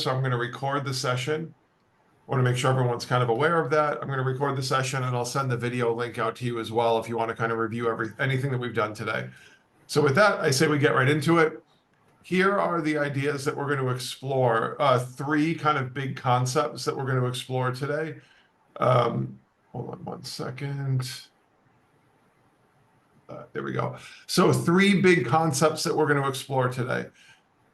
so I'm going to record the session. I want to make sure everyone's kind of aware of that. I'm going to record the session and I'll send the video link out to you as well if you want to kind of review anything that we've done today. So with that, I say we get right into it. Here are the ideas that we're going to explore. Three kind of big concepts that we're going to explore today. Hold on one second. There we go. So three big concepts that we're going to explore today.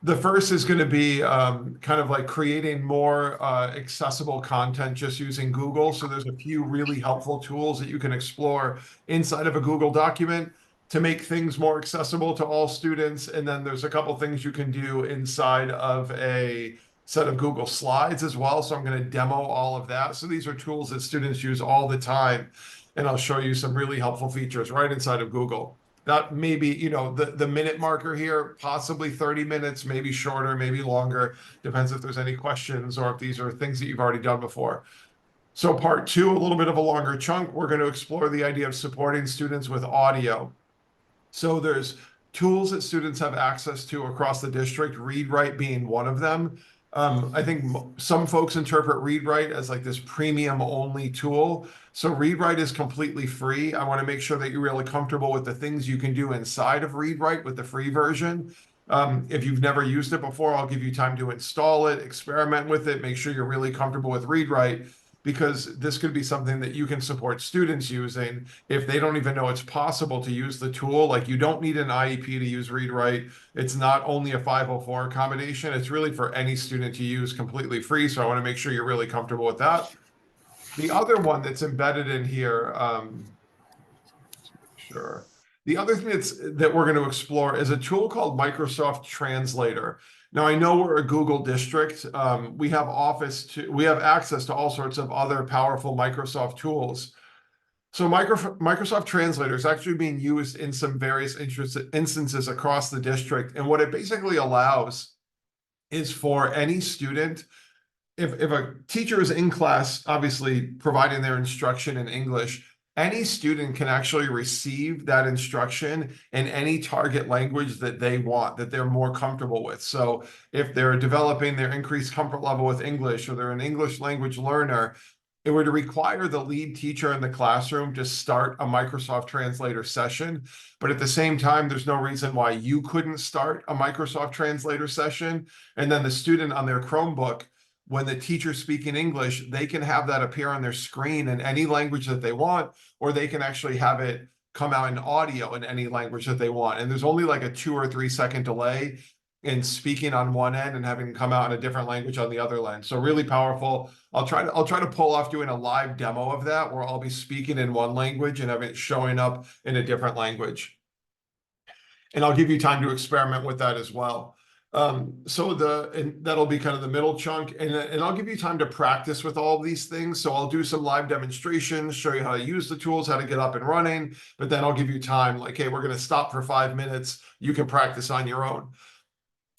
The first is going to be kind of like creating more accessible content just using Google. So there's a few really helpful tools that you can explore inside of a Google document to make things more accessible to all students. And then there's a couple things you can do inside of a set of Google Slides as well. So I'm going to demo all of that. So these are tools that students use all the time. And I'll show you some really helpful features right inside of Google. That may be, the minute marker here, possibly 30 minutes, maybe shorter, maybe longer. Depends if there's any questions or if these are things that you've already done before. So part two, a little bit of a longer chunk, we're going to explore the idea of supporting students with audio. So there's tools that students have access to across the district, ReadWrite being one of them. I think some folks interpret ReadWrite as like this premium only tool. So ReadWrite is completely free. I want to make sure that you're really comfortable with the things you can do inside of ReadWrite with the free version. If you've never used it before, I'll give you time to install it, experiment with it, make sure you're really comfortable with ReadWrite, because this could be something that you can support students using if they don't even know it's possible to use the tool. Like, you don't need an IEP to use ReadWrite. It's not only a 504 accommodation. It's really for any student to use completely free. So I want to make sure you're really comfortable with that. The other one that's embedded in here, the other thing that we're going to explore is a tool called Microsoft Translator. Now, I know we're a Google district. We have access to all sorts of other powerful Microsoft tools. So Microsoft Translator is actually being used in some various instances across the district. And what it basically allows is for any student, if a teacher is in class, obviously providing their instruction in English, any student can actually receive that instruction in any target language that they want, that they're more comfortable with. So if they're developing their increased comfort level with English, or they're an English language learner, it would require the lead teacher in the classroom to start a Microsoft Translator session. But at the same time, there's no reason why you couldn't start a Microsoft Translator session. And then the student on their Chromebook, when the teacher's speaking English, they can have that appear on their screen in any language that they want, or they can actually have it come out in audio in any language that they want. And there's only like a 2 or 3 second delay in speaking on one end and having come out in a different language on the other end. So really powerful. I'll try to pull off doing a live demo of that, where I'll be speaking in one language and having it showing up in a different language. And I'll give you time to experiment with that as well. And that'll be kind of the middle chunk, and I'll give you time to practice with all of these things. So I'll do some live demonstrations, show you how to use the tools, how to get up and running, but then I'll give you time, like, hey, we're going to stop for 5 minutes. You can practice on your own.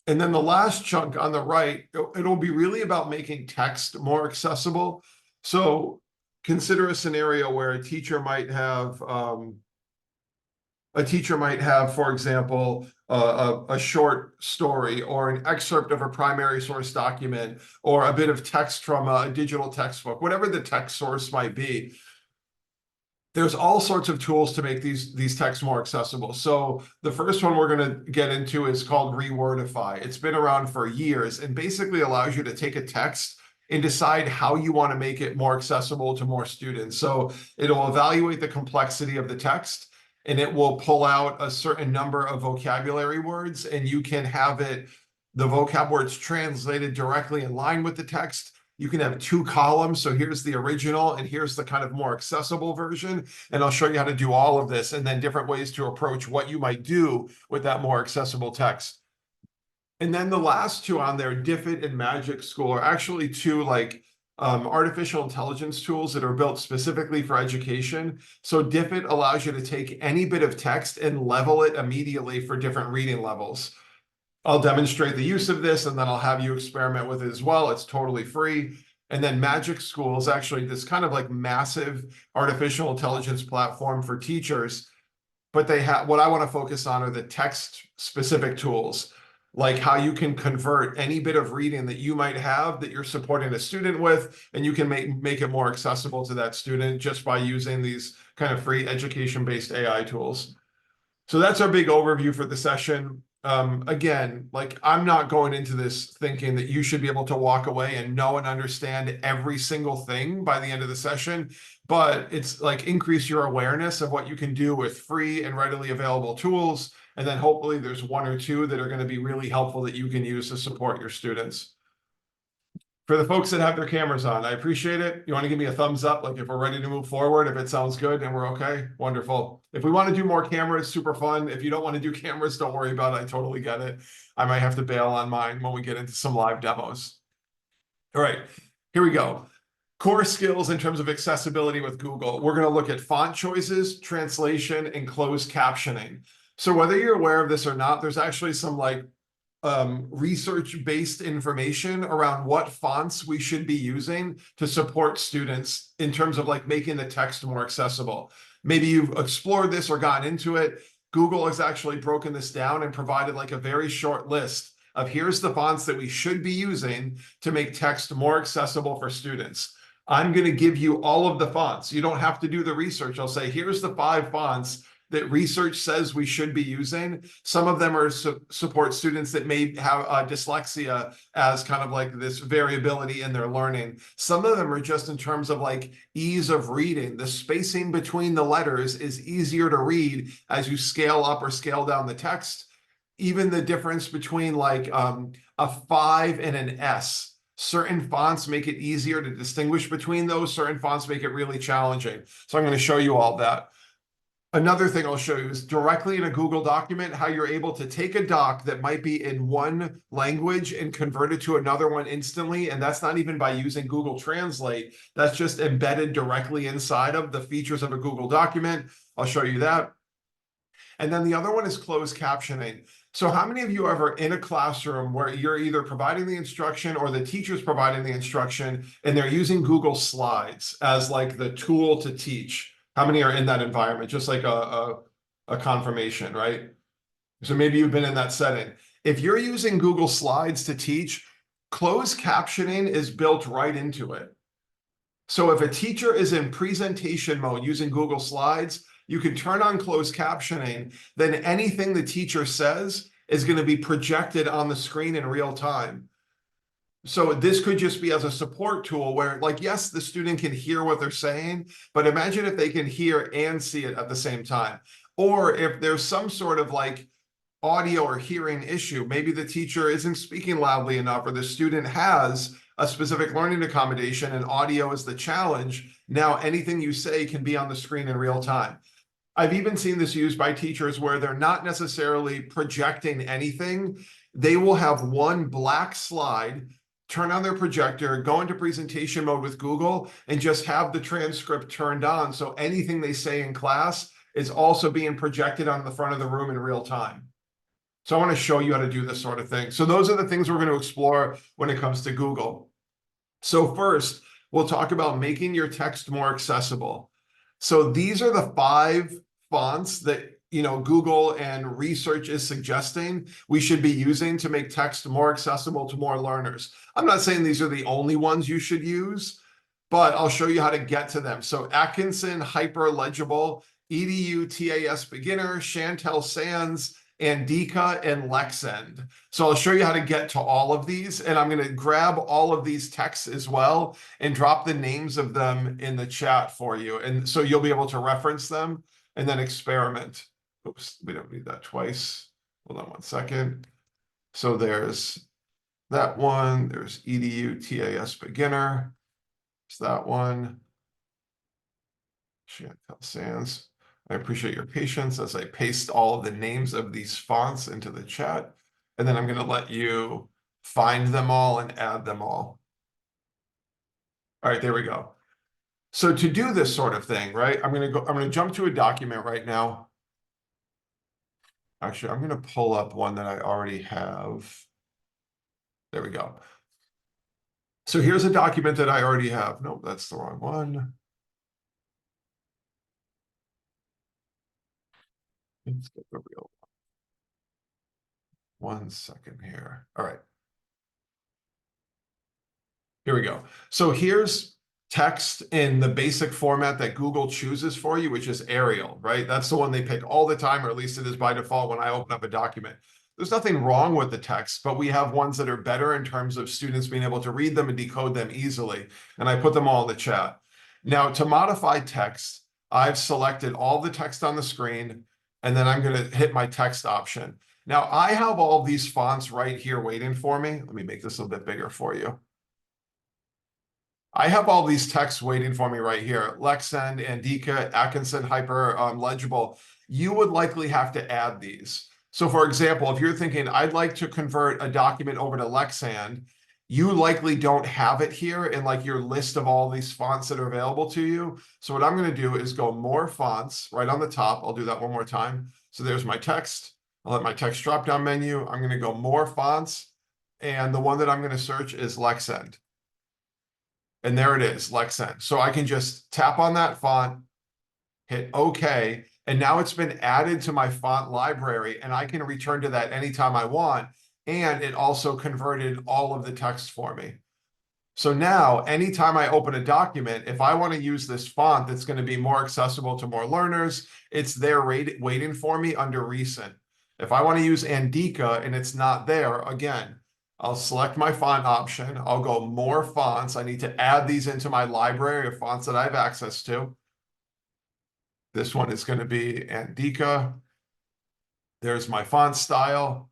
And then the last chunk on the right, it'll be really about making text more accessible. So consider a scenario where a teacher might have, for example, a short story or an excerpt of a primary source document, or a bit of text from a digital textbook, whatever the text source might be. There's all sorts of tools to make these texts more accessible. So the first one we're going to get into is called ReWordify. It's been around for years and basically allows you to take a text and decide how you want to make it more accessible to more students. So it'll evaluate the complexity of the text, and it will pull out a certain number of vocabulary words, and you can have the vocab words translated directly in line with the text. You can have 2 columns. So here's the original, and here's the kind of more accessible version. And I'll show you how to do all of this, and then different ways to approach what you might do with that more accessible text. And then the last 2 on there, Diffit and MagicSchool, are actually 2 artificial intelligence tools that are built specifically for education. So Diffit allows you to take any bit of text and level it immediately for different reading levels. I'll demonstrate the use of this, and then I'll have you experiment with it as well. It's totally free. And then MagicSchool is actually this kind of like massive artificial intelligence platform for teachers. But what I want to focus on are the text specific tools. like how you can convert any bit of reading that you might have that you're supporting a student with, and you can make it more accessible to that student just by using these kind of free education-based AI tools. So that's our big overview for the session. Again, like I'm not going into this thinking that you should be able to walk away and know and understand every single thing by the end of the session, but it's like increase your awareness of what you can do with free and readily available tools. And then hopefully there's one or two that are going to be really helpful that you can use to support your students. For the folks that have their cameras on, I appreciate it. You want to give me a thumbs up, like if we're ready to move forward, if it sounds good and we're okay, wonderful. If we want to do more cameras, super fun. If you don't want to do cameras, don't worry about it. I totally get it. I might have to bail on mine when we get into some live demos. All right, here we go. Core skills in terms of accessibility with Google. We're going to look at font choices, translation, and closed captioning. So whether you're aware of this or not, there's actually some like research-based information around what fonts we should be using to support students in terms of like making the text more accessible. Maybe you've explored this or gotten into it. Google has actually broken this down and provided like a very short list of here's the fonts that we should be using to make text more accessible for students. I'm going to give you all of the fonts. You don't have to do the research. I'll say, here's the 5 fonts that research says we should be using. Some of them are support students that may have dyslexia as kind of like this variability in their learning. Some of them are just in terms of like ease of reading. The spacing between the letters is easier to read as you scale up or scale down the text. Even the difference between like a 5 and an S. Certain fonts make it easier to distinguish between those. Certain fonts make it really challenging. So I'm going to show you all that. Another thing I'll show you is directly in a Google document, how you're able to take a doc that might be in one language and convert it to another one instantly. And that's not even by using Google Translate. That's just embedded directly inside of the features of a Google document. I'll show you that. And then the other one is closed captioning. So how many of you are ever in a classroom where you're either providing the instruction or the teacher's providing the instruction and they're using Google Slides as like the tool to teach? How many are in that environment? Just like a confirmation, right? So maybe you've been in that setting. If you're using Google Slides to teach, closed captioning is built right into it. So if a teacher is in presentation mode using Google Slides, you can turn on closed captioning, then anything the teacher says is going to be projected on the screen in real time. So this could just be as a support tool where, like, yes, the student can hear what they're saying, but imagine if they can hear and see it at the same time. Or if there's some sort of like audio or hearing issue, maybe the teacher isn't speaking loudly enough, or the student has a specific learning accommodation and audio is the challenge. Now anything you say can be on the screen in real time. I've even seen this used by teachers where they're not necessarily projecting anything. They will have one black slide, turn on their projector, go into presentation mode with Google, and just have the transcript turned on. So anything they say in class is also being projected on the front of the room in real time. So I want to show you how to do this sort of thing. So those are the things we're going to explore when it comes to Google. So first, we'll talk about making your text more accessible. So these are the 5 fonts that Google and research is suggesting we should be using to make text more accessible to more learners. I'm not saying these are the only ones you should use, but I'll show you how to get to them. So Atkinson, Hyper Legible, EDU TAS Beginner, Chantel Sands, Andika, and Lexend. So I'll show you how to get to all of these, and I'm going to grab all of these texts as well and drop the names of them in the chat for you. And so you'll be able to reference them and then experiment. Oops, we don't need that twice. Hold on one second. So there's that one. There's EDU TAS Beginner. There's that one. Chantel Sands. I appreciate your patience as I paste all of the names of these fonts into the chat. And then I'm going to let you find them all and add them all. All right, there we go. So to do this sort of thing, right, I'm going to jump to a document right now. Actually, I'm going to pull up one that I already have. There we go. So here's a document that I already have. Nope, that's the wrong one. Let's get the real one. 1 second here. All right. Here we go. So here's text in the basic format that Google chooses for you, which is Arial, right? That's the one they pick all the time, or at least it is by default when I open up a document. There's nothing wrong with the text, but we have ones that are better in terms of students being able to read them and decode them easily. And I put them all in the chat. Now, to modify text, I've selected all the text on the screen, and then I'm going to hit my text option. Now, I have all these fonts right here waiting for me. Let me make this a little bit bigger for you. I have all these texts waiting for me right here. Lexend, Andika, Atkinson, Hyper, Legible. You would likely have to add these. So for example, if you're thinking, I'd like to convert a document over to Lexand, you likely don't have it here in like your list of all these fonts that are available to you. So what I'm going to do is go more fonts right on the top. I'll do that one more time. So there's my text. I'll hit my text drop-down menu. I'm going to go more fonts. And the one that I'm going to search is Lexend. And there it is, Lexend. So I can just tap on that font, hit OK, and now it's been added to my font library, and I can return to that anytime I want. And it also converted all of the text for me. So now, anytime I open a document, if I want to use this font that's going to be more accessible to more learners, it's there waiting for me under recent. If I want to use Andika and it's not there, again, I'll select my font option. I'll go more fonts. I need to add these into my library of fonts that I have access to. This one is going to be Andika. There's my font style.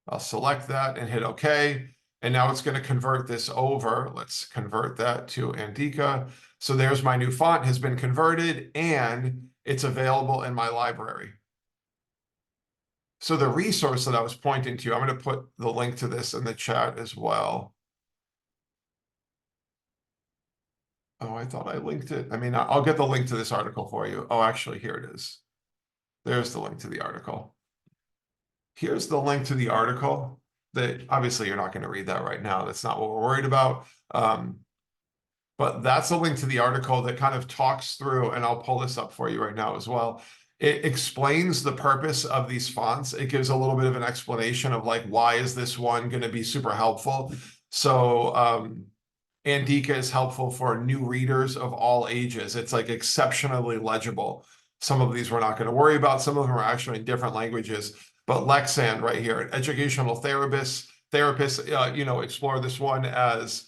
I'll select that and hit OK. And now it's going to convert this over. Let's convert that to Andika. So there's my new font has been converted and it's available in my library. So the resource that I was pointing to, I'm going to put the link to this in the chat as well. Oh, I thought I linked it. I mean, I'll get the link to this article for you. Oh, actually, here it is. There's the link to the article. Here's the link to the article that obviously you're not going to read that right now. That's not what we're worried about. But that's a link to the article that kind of talks through, and I'll pull this up for you right now as well. It explains the purpose of these fonts. It gives a little bit of an explanation of like, why is this one going to be super helpful? So Andika is helpful for new readers of all ages. It's like exceptionally legible. Some of these we're not going to worry about. Some of them are actually in different languages. But Lexand right here, educational therapists, explore this one as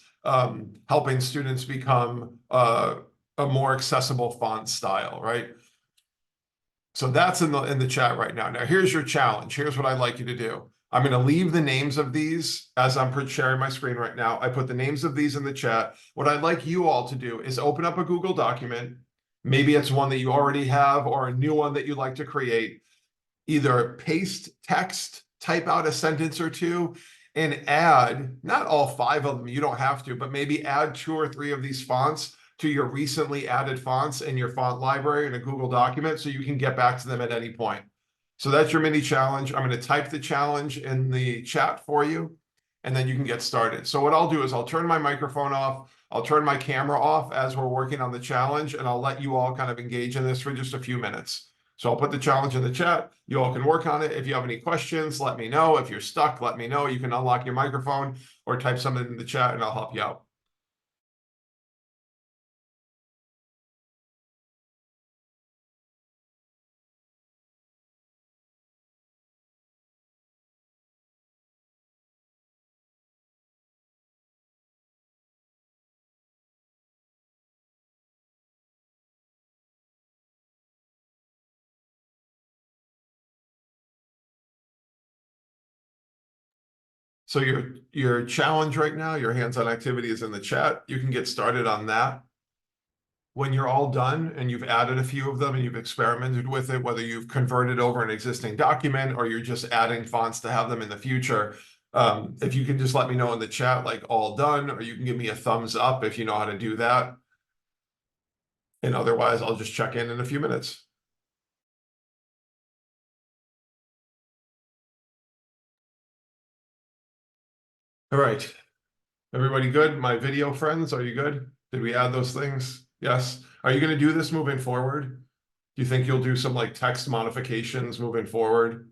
helping students become a more accessible font style, right? So that's in the chat right now. Now, here's your challenge. Here's what I'd like you to do. I'm going to leave the names of these as I'm sharing my screen right now. I put the names of these in the chat. What I'd like you all to do is open up a Google document. Maybe it's one that you already have or a new one that you'd like to create. Either paste text, type out a sentence or two, and add, not all 5 of them, you don't have to, but maybe add 2 or 3 of these fonts to your recently added fonts in your font library in a Google document so you can get back to them at any point. So that's your mini challenge. I'm going to type the challenge in the chat for you, and then you can get started. So what I'll do is I'll turn my microphone off. I'll turn my camera off as we're working on the challenge, and I'll let you all kind of engage in this for just a few minutes. So I'll put the challenge in the chat. You all can work on it. If you have any questions, let me know. If you're stuck, let me know. You can unlock your microphone or type something in the chat and I'll help you out. So your challenge right now, your hands-on activity is in the chat. You can get started on that. When you're all done and you've added a few of them and you've experimented with it, whether you've converted over an existing document or you're just adding fonts to have them in the future, if you can just let me know in the chat, like all done, or you can give me a thumbs up if you know how to do that. And otherwise, I'll just check in a few minutes. All right. Everybody good? My video friends, are you good? Did we add those things? Yes. Are you going to do this moving forward? Do you think you'll do some like text modifications moving forward?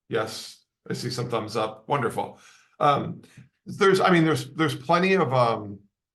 Yes. I see some thumbs up. Wonderful. There's plenty of,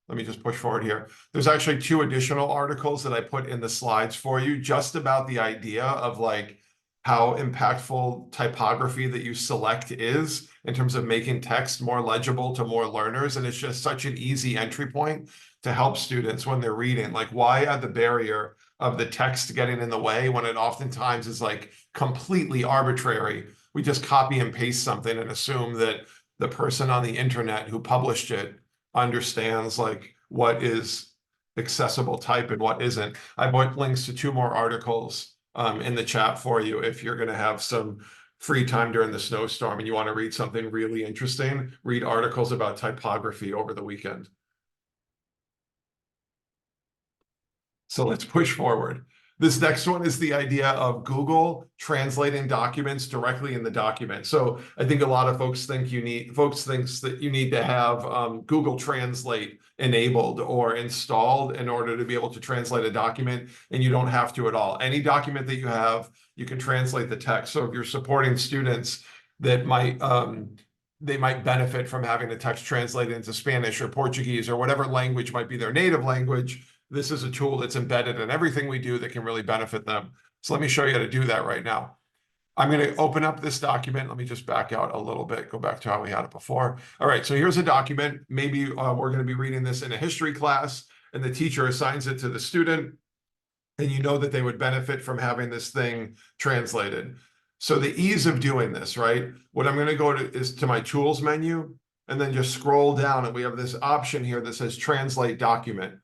let me just push forward here. There's actually 2 additional articles that I put in the slides for you, just about the idea of like how impactful typography that you select is in terms of making text more legible to more learners. And it's just such an easy entry point to help students when they're reading. Like, why add the barrier of the text getting in the way when it oftentimes is like completely arbitrary? We just copy and paste something and assume that the person on the internet who published it understands like what is accessible type and what isn't. I put links to 2 more articles in the chat for you if you're going to have some free time during the snowstorm and you want to read something really interesting. Read articles about typography over the weekend. So let's push forward. This next one is the idea of Google translating documents directly in the document. So I think a lot of folks thinks that you need to have Google Translate enabled or installed in order to be able to translate a document, and you don't have to at all. Any document that you have, you can translate the text. So if you're supporting students that they might benefit from having the text translated into Spanish or Portuguese or whatever language might be their native language, this is a tool that's embedded in everything we do that can really benefit them. So let me show you how to do that right now. I'm going to open up this document. Let me just back out a little bit, go back to how we had it before. All right, so here's a document. Maybe we're going to be reading this in a history class, and the teacher assigns it to the student, and you know that they would benefit from having this thing translated. So the ease of doing this, right? What I'm going to go to is to my tools menu, and then just scroll down, and we have this option here that says translate document.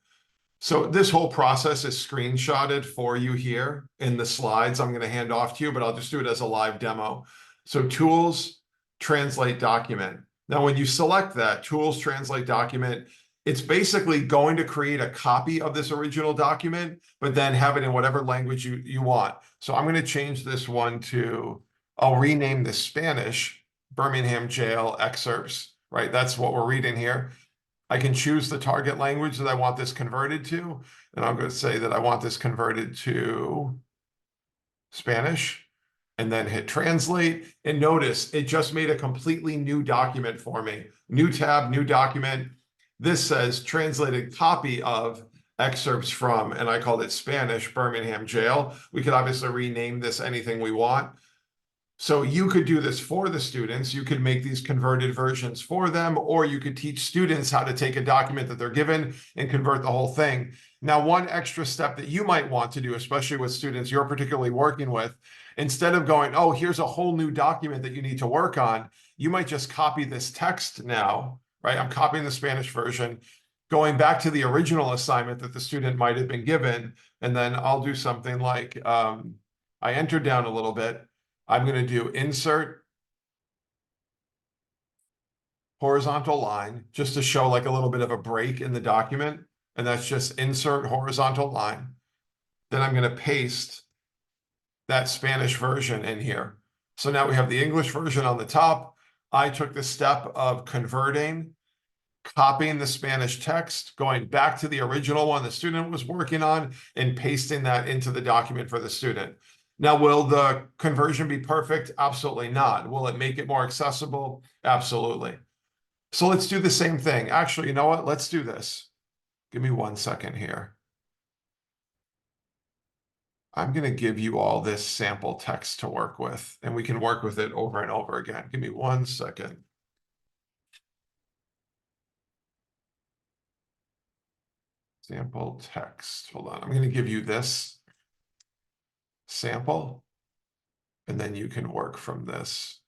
So this whole process is screenshotted for you here in the slides I'm going to hand off to you, but I'll just do it as a live demo. So tools, translate document. Now, when you select that, tools, translate document, it's basically going to create a copy of this original document, but then have it in whatever language you want. So I'm going to change this one to, I'll rename this Spanish, Birmingham Jail excerpts, right? That's what we're reading here. I can choose the target language that I want this converted to, and I'm going to say that I want this converted to Spanish, and then hit translate. And notice it just made a completely new document for me. New tab, new document. This says translated copy of excerpts from, and I called it Spanish, Birmingham Jail. We could obviously rename this anything we want. So you could do this for the students. You could make these converted versions for them, or you could teach students how to take a document that they're given and convert the whole thing. Now, one extra step that you might want to do, especially with students you're particularly working with, instead of going, oh, here's a whole new document that you need to work on, you might just copy this text now, right? I'm copying the Spanish version, going back to the original assignment that the student might have been given, and then I'll do something like, I entered down a little bit. I'm going to do insert horizontal line just to show like a little bit of a break in the document. And that's just insert horizontal line. Then I'm going to paste that Spanish version in here. So now we have the English version on the top. I took the step of converting, copying the Spanish text, going back to the original one the student was working on, and pasting that into the document for the student. Now, will the conversion be perfect? Absolutely not. Will it make it more accessible? Absolutely. So let's do the same thing. Actually, you know what? Let's do this. Give me 1 second here. I'm going to give you all this sample text to work with, and we can work with it over and over again. Give me 1 second. Sample text. Hold on. I'm going to give you this sample, and then you can work from this.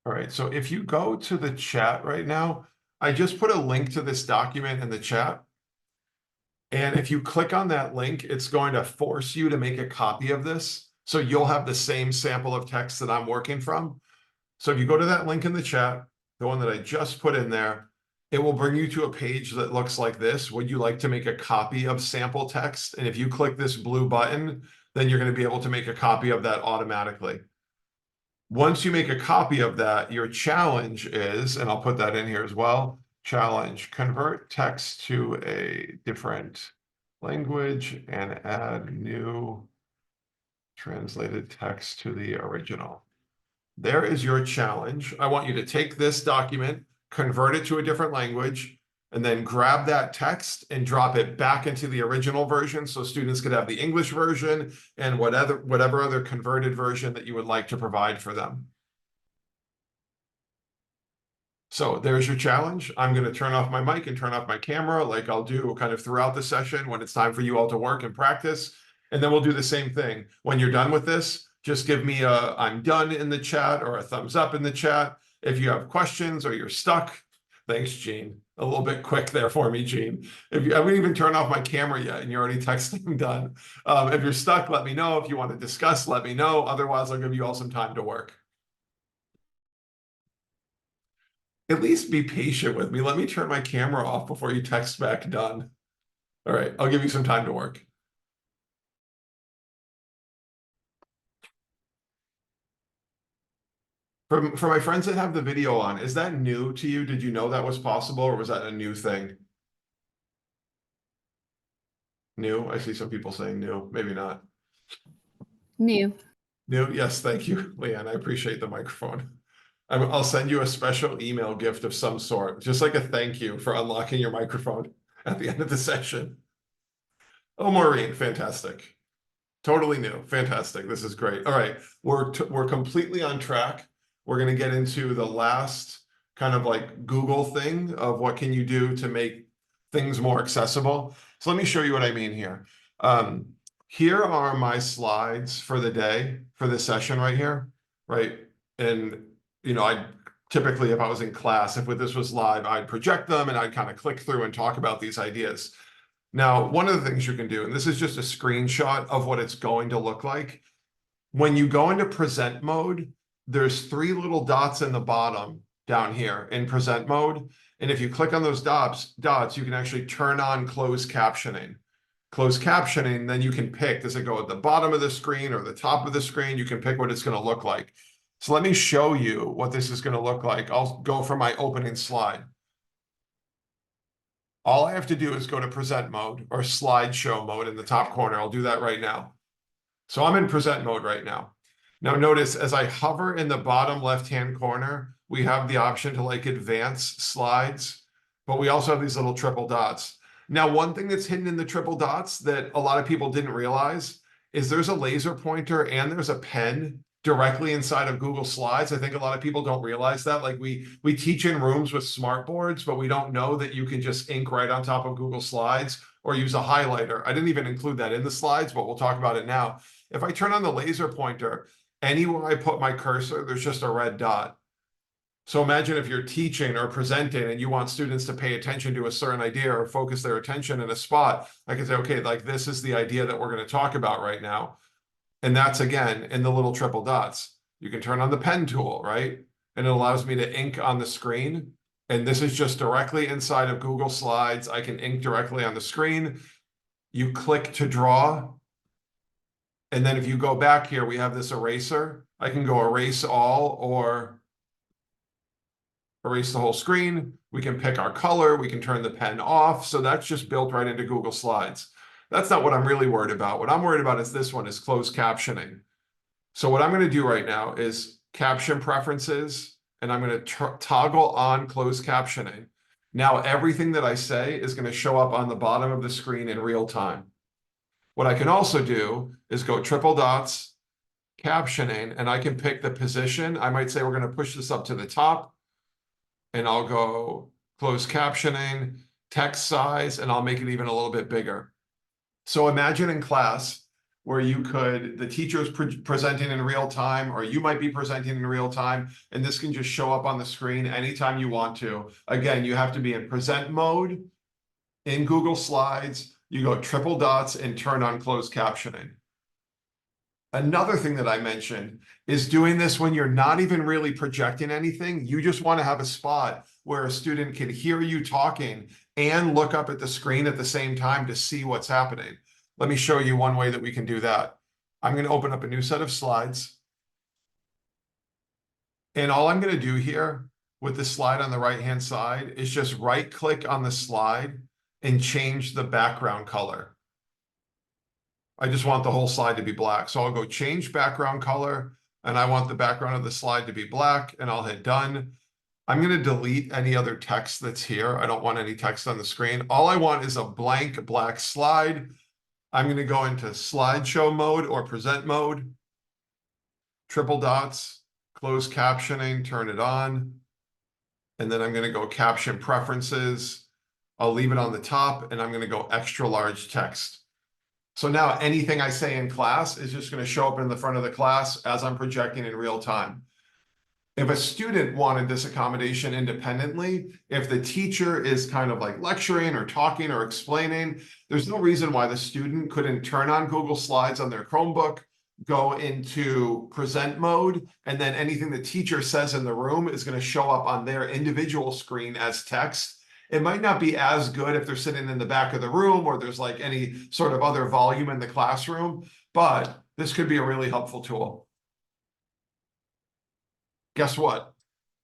All right, so if you go to the chat right now, I just put a link to this document in the chat. And if you click on that link, it's going to force you to make a copy of this. So you'll have the same sample of text that I'm working from. So if you go to that link in the chat, the one that I just put in there, it will bring you to a page that looks like this. Would you like to make a copy of sample text? And if you click this blue button, then you're going to be able to make a copy of that automatically. Once you make a copy of that, your challenge is, and I'll put that in here as well, Challenge, convert text to a different language and add new translated text to the original. There is your challenge. I want you to take this document, convert it to a different language, and then grab that text and drop it back into the original version so students could have the English version and whatever other converted version that you would like to provide for them. So there's your challenge. I'm going to turn off my mic and turn off my camera like I'll do kind of throughout the session when it's time for you all to work and practice. And then we'll do the same thing. When you're done with this, just give me a I'm done in the chat or a thumbs up in the chat. If you have questions or you're stuck, thanks, Gene. A little bit quick there for me, Gene. I haven't even turned off my camera yet and you're already texting done. If you're stuck, let me know. If you want to discuss, let me know. Otherwise, I'll give you all some time to work. At least be patient with me. Let me turn my camera off before you text back done. All right, I'll give you some time to work. For my friends that have the video on, is that new to you? Did you know that was possible, or was that a new thing? New? I see some people saying new, maybe not. New. New, yes, thank you, Leanne. I appreciate the microphone. I'll send you a special email gift of some sort, just like a thank you for unlocking your microphone at the end of the session. Oh, Maureen, fantastic. Totally new, fantastic. This is great. All right, we're completely on track. We're going to get into the last kind of like Google thing of what can you do to make things more accessible. So let me show you what I mean here. Here are my slides for the day, for this session right here, right? And, you know, I typically, if I was in class, if this was live, I'd project them and I'd kind of click through and talk about these ideas. Now, one of the things you can do, and this is just a screenshot of what it's going to look like. When you go into present mode, there's 3 little dots in the bottom down here in present mode. And if you click on those dots, you can actually turn on closed captioning. Closed captioning, then you can pick, does it go at the bottom of the screen or the top of the screen? You can pick what it's going to look like. So let me show you what this is going to look like. I'll go for my opening slide. All I have to do is go to present mode or slideshow mode in the top corner. I'll do that right now. So I'm in present mode right now. Now notice as I hover in the bottom left-hand corner, we have the option to like advance slides, but we also have these little triple dots. Now, one thing that's hidden in the triple dots that a lot of people didn't realize is there's a laser pointer and there's a pen directly inside of Google Slides. I think a lot of people don't realize that. Like we teach in rooms with smart boards, but we don't know that you can just ink right on top of Google Slides or use a highlighter. I didn't even include that in the slides, but we'll talk about it now. If I turn on the laser pointer, anywhere I put my cursor, there's just a red dot. So imagine if you're teaching or presenting and you want students to pay attention to a certain idea or focus their attention in a spot, I can say, okay, like this is the idea that we're going to talk about right now. And that's again, in the little triple dots. You can turn on the pen tool, right? And it allows me to ink on the screen. And this is just directly inside of Google Slides. I can ink directly on the screen. You click to draw. And then if you go back here, we have this eraser. I can go erase all or erase the whole screen. We can pick our color. We can turn the pen off. So that's just built right into Google Slides. That's not what I'm really worried about. What I'm worried about is this one, is closed captioning. So what I'm going to do right now is caption preferences, and I'm going to toggle on closed captioning. Now everything that I say is going to show up on the bottom of the screen in real time. What I can also do is go triple dots, captioning, and I can pick the position. I might say we're going to push this up to the top, and I'll go closed captioning, text size, and I'll make it even a little bit bigger. So imagine in class where you could, the teacher's presenting in real time, or you might be presenting in real time, and this can just show up on the screen anytime you want to. Again, you have to be in present mode in Google Slides. You go triple dots and turn on closed captioning. Another thing that I mentioned is doing this when you're not even really projecting anything. You just want to have a spot where a student can hear you talking and look up at the screen at the same time to see what's happening. Let me show you one way that we can do that. I'm going to open up a new set of slides. And all I'm going to do here with the slide on the right-hand side is just right-click on the slide and change the background color. I just want the whole slide to be black. So I'll go change background color, and I want the background of the slide to be black, and I'll hit done. I'm going to delete any other text that's here. I don't want any text on the screen. All I want is a blank black slide. I'm going to go into slideshow mode or present mode, triple dots, close captioning, turn it on. And then I'm going to go caption preferences. I'll leave it on the top, and I'm going to go extra large text. So now anything I say in class is just going to show up in the front of the class as I'm projecting in real time. If a student wanted this accommodation independently, if the teacher is kind of like lecturing or talking or explaining, there's no reason why the student couldn't turn on Google Slides on their Chromebook, go into present mode, and then anything the teacher says in the room is going to show up on their individual screen as text. It might not be as good if they're sitting in the back of the room or there's like any sort of other volume in the classroom, but this could be a really helpful tool. Guess what?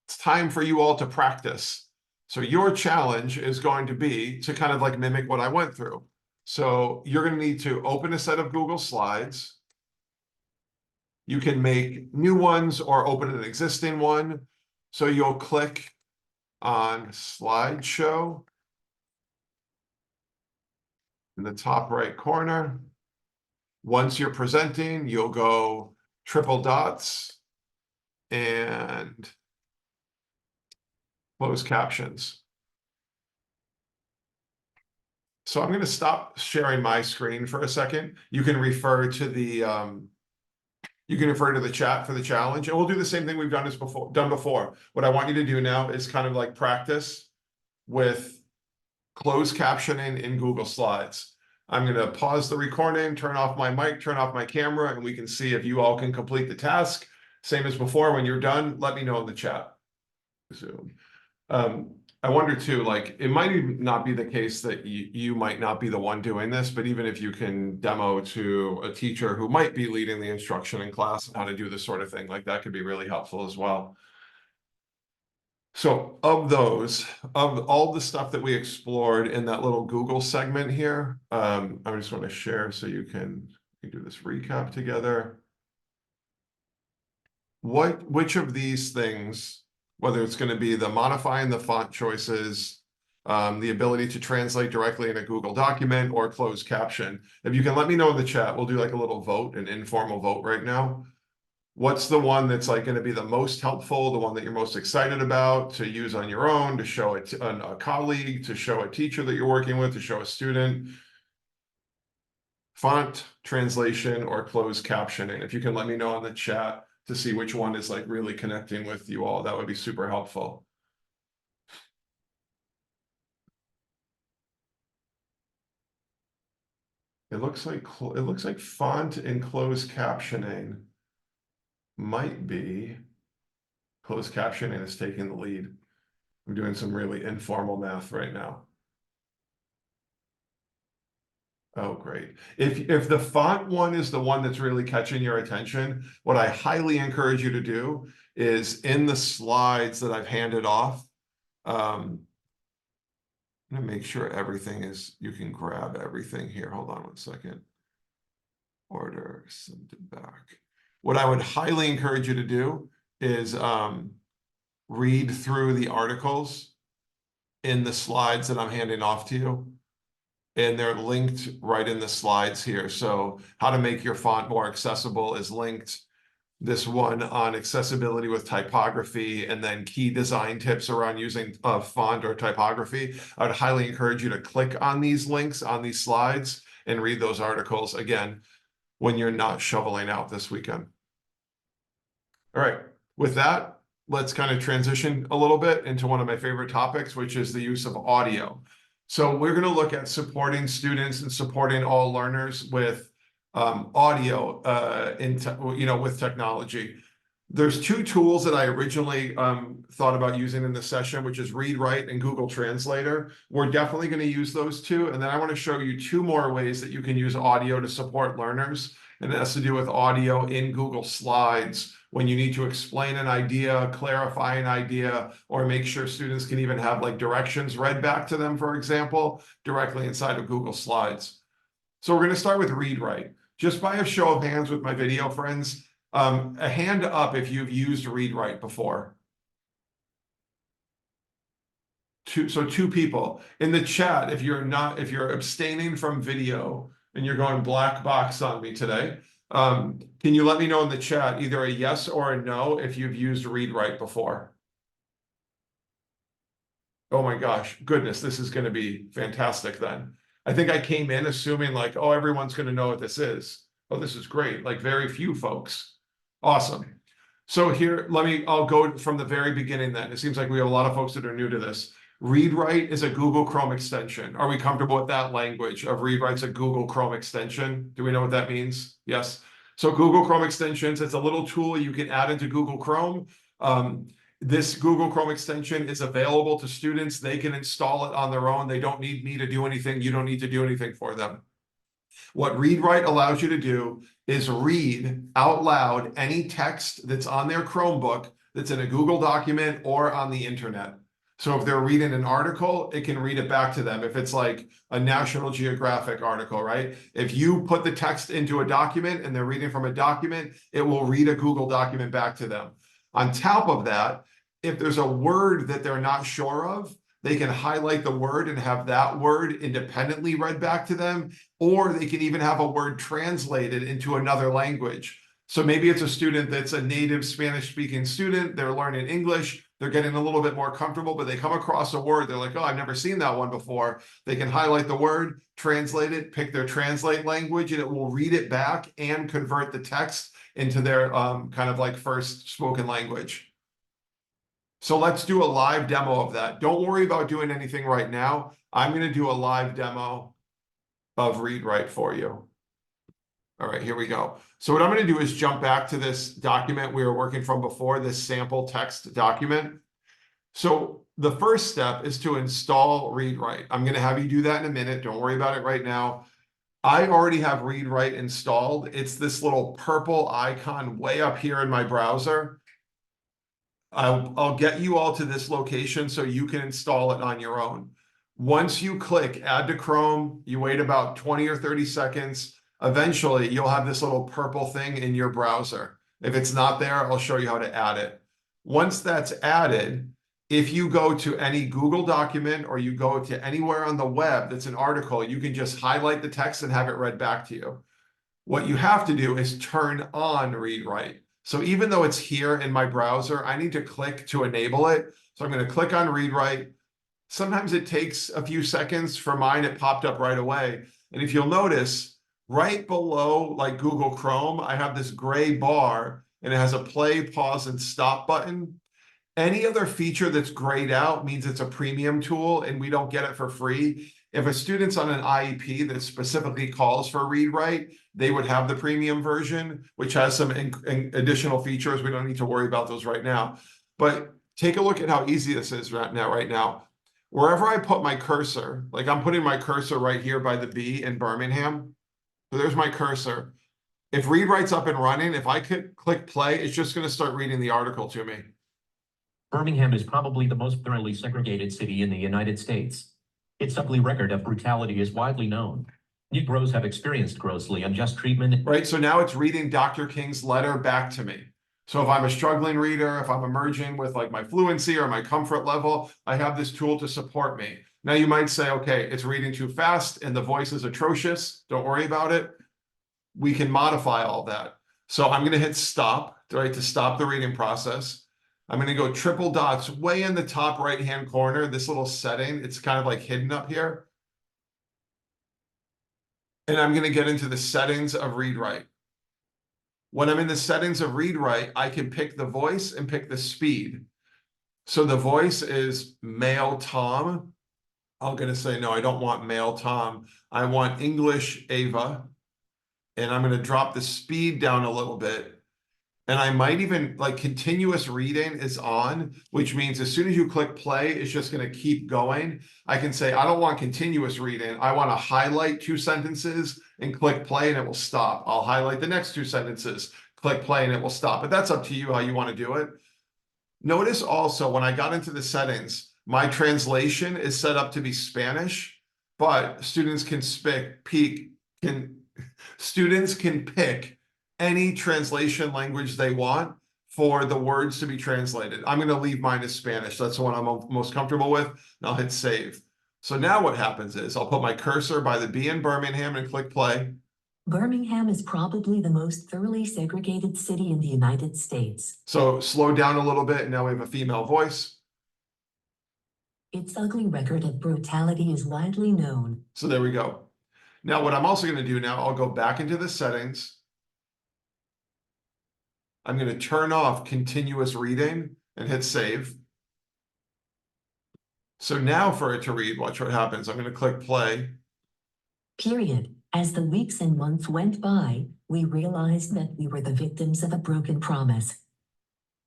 It's time for you all to practice. So your challenge is going to be to kind of like mimic what I went through. So you're going to need to open a set of Google Slides. You can make new ones or open an existing one. So you'll click on slideshow in the top right corner. Once you're presenting, you'll go triple dots and close captions. So I'm going to stop sharing my screen for a second. You can refer to the chat for the challenge, and we'll do the same thing we've done before. What I want you to do now is kind of like practice with closed captioning in Google Slides. I'm going to pause the recording, turn off my mic, turn off my camera, and we can see if you all can complete the task. Same as before, when you're done, let me know in the chat. Zoom. I wonder too, like, it might even not be the case that you might not be the one doing this, but even if you can demo to a teacher who might be leading the instruction in class on how to do this sort of thing, like that could be really helpful as well. So of all the stuff that we explored in that little Google segment here, I just want to share so you can do this recap together. Which of these things, whether it's going to be the modifying the font choices, the ability to translate directly in a Google document or closed caption, if you can let me know in the chat, we'll do like a little vote, an informal vote right now. What's the one that's like going to be the most helpful, the one that you're most excited about to use on your own, to show it to a colleague, to show a teacher that you're working with, to show a student? Font, translation, or closed captioning. If you can let me know in the chat to see which one is like really connecting with you all, that would be super helpful. It looks like font and closed captioning might be. Closed captioning is taking the lead. I'm doing some really informal math right now. Oh, great. If the font one is the one that's really catching your attention, what I highly encourage you to do is in the slides that I've handed off, I'm gonna make sure everything is, you can grab everything here. Hold on one second. Order, send it back. What I would highly encourage you to do is read through the articles in the slides that I'm handing off to you. And they're linked right in the slides here. So how to make your font more accessible is linked. This one on accessibility with typography, and then key design tips around using font or typography. I would highly encourage you to click on these links on these slides and read those articles again when you're not shoveling out this weekend. All right, with that, let's kind of transition a little bit into one of my favorite topics, which is the use of audio. So we're going to look at supporting students and supporting all learners with audio with technology. There's two tools that I originally thought about using in this session, which is ReadWrite and Google Translator. We're definitely going to use those two. And then I want to show you two more ways that you can use audio to support learners and it has to do with audio in Google Slides when you need to explain an idea, clarify an idea, or make sure students can even have like directions read back to them, for example, directly inside of Google Slides. So we're going to start with ReadWrite. Just by a show of hands with my video friends, a hand up if you've used ReadWrite before. Two people. In the chat, if you're abstaining from video and you're going black box on me today, can you let me know in the chat either a yes or a no if you've used ReadWrite before? Oh my gosh, goodness, this is going to be fantastic then. I think I came in assuming like, oh, everyone's going to know what this is. Oh, this is great. Like very few folks. Awesome. So here, I'll go from the very beginning then. It seems like we have a lot of folks that are new to this. ReadWrite is a Google Chrome extension. Are we comfortable with that language of ReadWrite's a Google Chrome extension? Do we know what that means? Yes. So Google Chrome extensions, it's a little tool you can add into Google Chrome. This Google Chrome extension is available to students. They can install it on their own. They don't need me to do anything. You don't need to do anything for them. What ReadWrite allows you to do is read out loud any text that's on their Chromebook that's in a Google document or on the internet. So if they're reading an article, it can read it back to them. If it's like a National Geographic article, right? If you put the text into a document and they're reading from a document, it will read a Google document back to them. On top of that, if there's a word that they're not sure of, they can highlight the word and have that word independently read back to them, or they can even have a word translated into another language. So maybe it's a student that's a native Spanish-speaking student, they're learning English, they're getting a little bit more comfortable, but they come across a word, they're like, oh, I've never seen that one before. They can highlight the word, translate it, pick their translate language, and it will read it back and convert the text into their kind of like first spoken language. So let's do a live demo of that. Don't worry about doing anything right now. I'm going to do a live demo of ReadWrite for you. All right, here we go. So what I'm going to do is jump back to this document we were working from before, this sample text document. So the first step is to install ReadWrite. I'm going to have you do that in a minute. Don't worry about it right now. I already have ReadWrite installed. It's this little purple icon way up here in my browser. I'll get you all to this location so you can install it on your own. Once you click add to Chrome, you wait about 20 or 30 seconds. Eventually, you'll have this little purple thing in your browser. If it's not there, I'll show you how to add it. Once that's added, if you go to any Google document or you go to anywhere on the web that's an article, you can just highlight the text and have it read back to you. What you have to do is turn on ReadWrite. So even though it's here in my browser, I need to click to enable it. So I'm going to click on ReadWrite. Sometimes it takes a few seconds. For mine, it popped up right away. And if you'll notice, right below like Google Chrome, I have this gray bar and it has a play, pause, and stop button. Any other feature that's grayed out means it's a premium tool and we don't get it for free. If a student's on an IEP that specifically calls for ReadWrite, they would have the premium version, which has some additional features. We don't need to worry about those right now. But take a look at how easy this is right now. Wherever I put my cursor, like I'm putting my cursor right here by the B in Birmingham. So there's my cursor. If ReadWrite's up and running, if I could click play, it's just going to start reading the article to me. Birmingham is probably the most thoroughly segregated city in the United States. Its ugly record of brutality is widely known. Negroes have experienced grossly unjust treatment. Right, so now it's reading Dr. King's letter back to me. So if I'm a struggling reader, if I'm emerging with like my fluency or my comfort level, I have this tool to support me. Now you might say, okay, it's reading too fast and the voice is atrocious. Don't worry about it. We can modify all that. So I'm going to hit stop, right, to stop the reading process. I'm going to go triple dots way in the top right-hand corner, this little setting. It's kind of like hidden up here. And I'm going to get into the settings of ReadWrite. When I'm in the settings of ReadWrite, I can pick the voice and pick the speed. So the voice is male Tom. I'm going to say, no, I don't want male Tom. I want English Ava. And I'm going to drop the speed down a little bit. And I might even, like, continuous reading is on, which means as soon as you click play, it's just going to keep going. I can say, I don't want continuous reading. I want to highlight 2 sentences and click play and it will stop. I'll highlight the next two sentences, click play and it will stop. But that's up to you how you want to do it. Notice also when I got into the settings, my translation is set up to be Spanish, but students can pick any translation language they want for the words to be translated. I'm going to leave mine as Spanish. That's the one I'm most comfortable with. And I'll hit save. So now what happens is I'll put my cursor by the B in Birmingham and click play. Birmingham is probably the most thoroughly segregated city in the United States. So slow down a little bit. And now we have a female voice. Its ugly record of brutality is widely known. So there we go. Now what I'm also going to do now, I'll go back into the settings. I'm going to turn off continuous reading and hit save. So now for it to read, watch what happens. I'm going to click play. Period. As the weeks and months went by, we realized that we were the victims of a broken promise.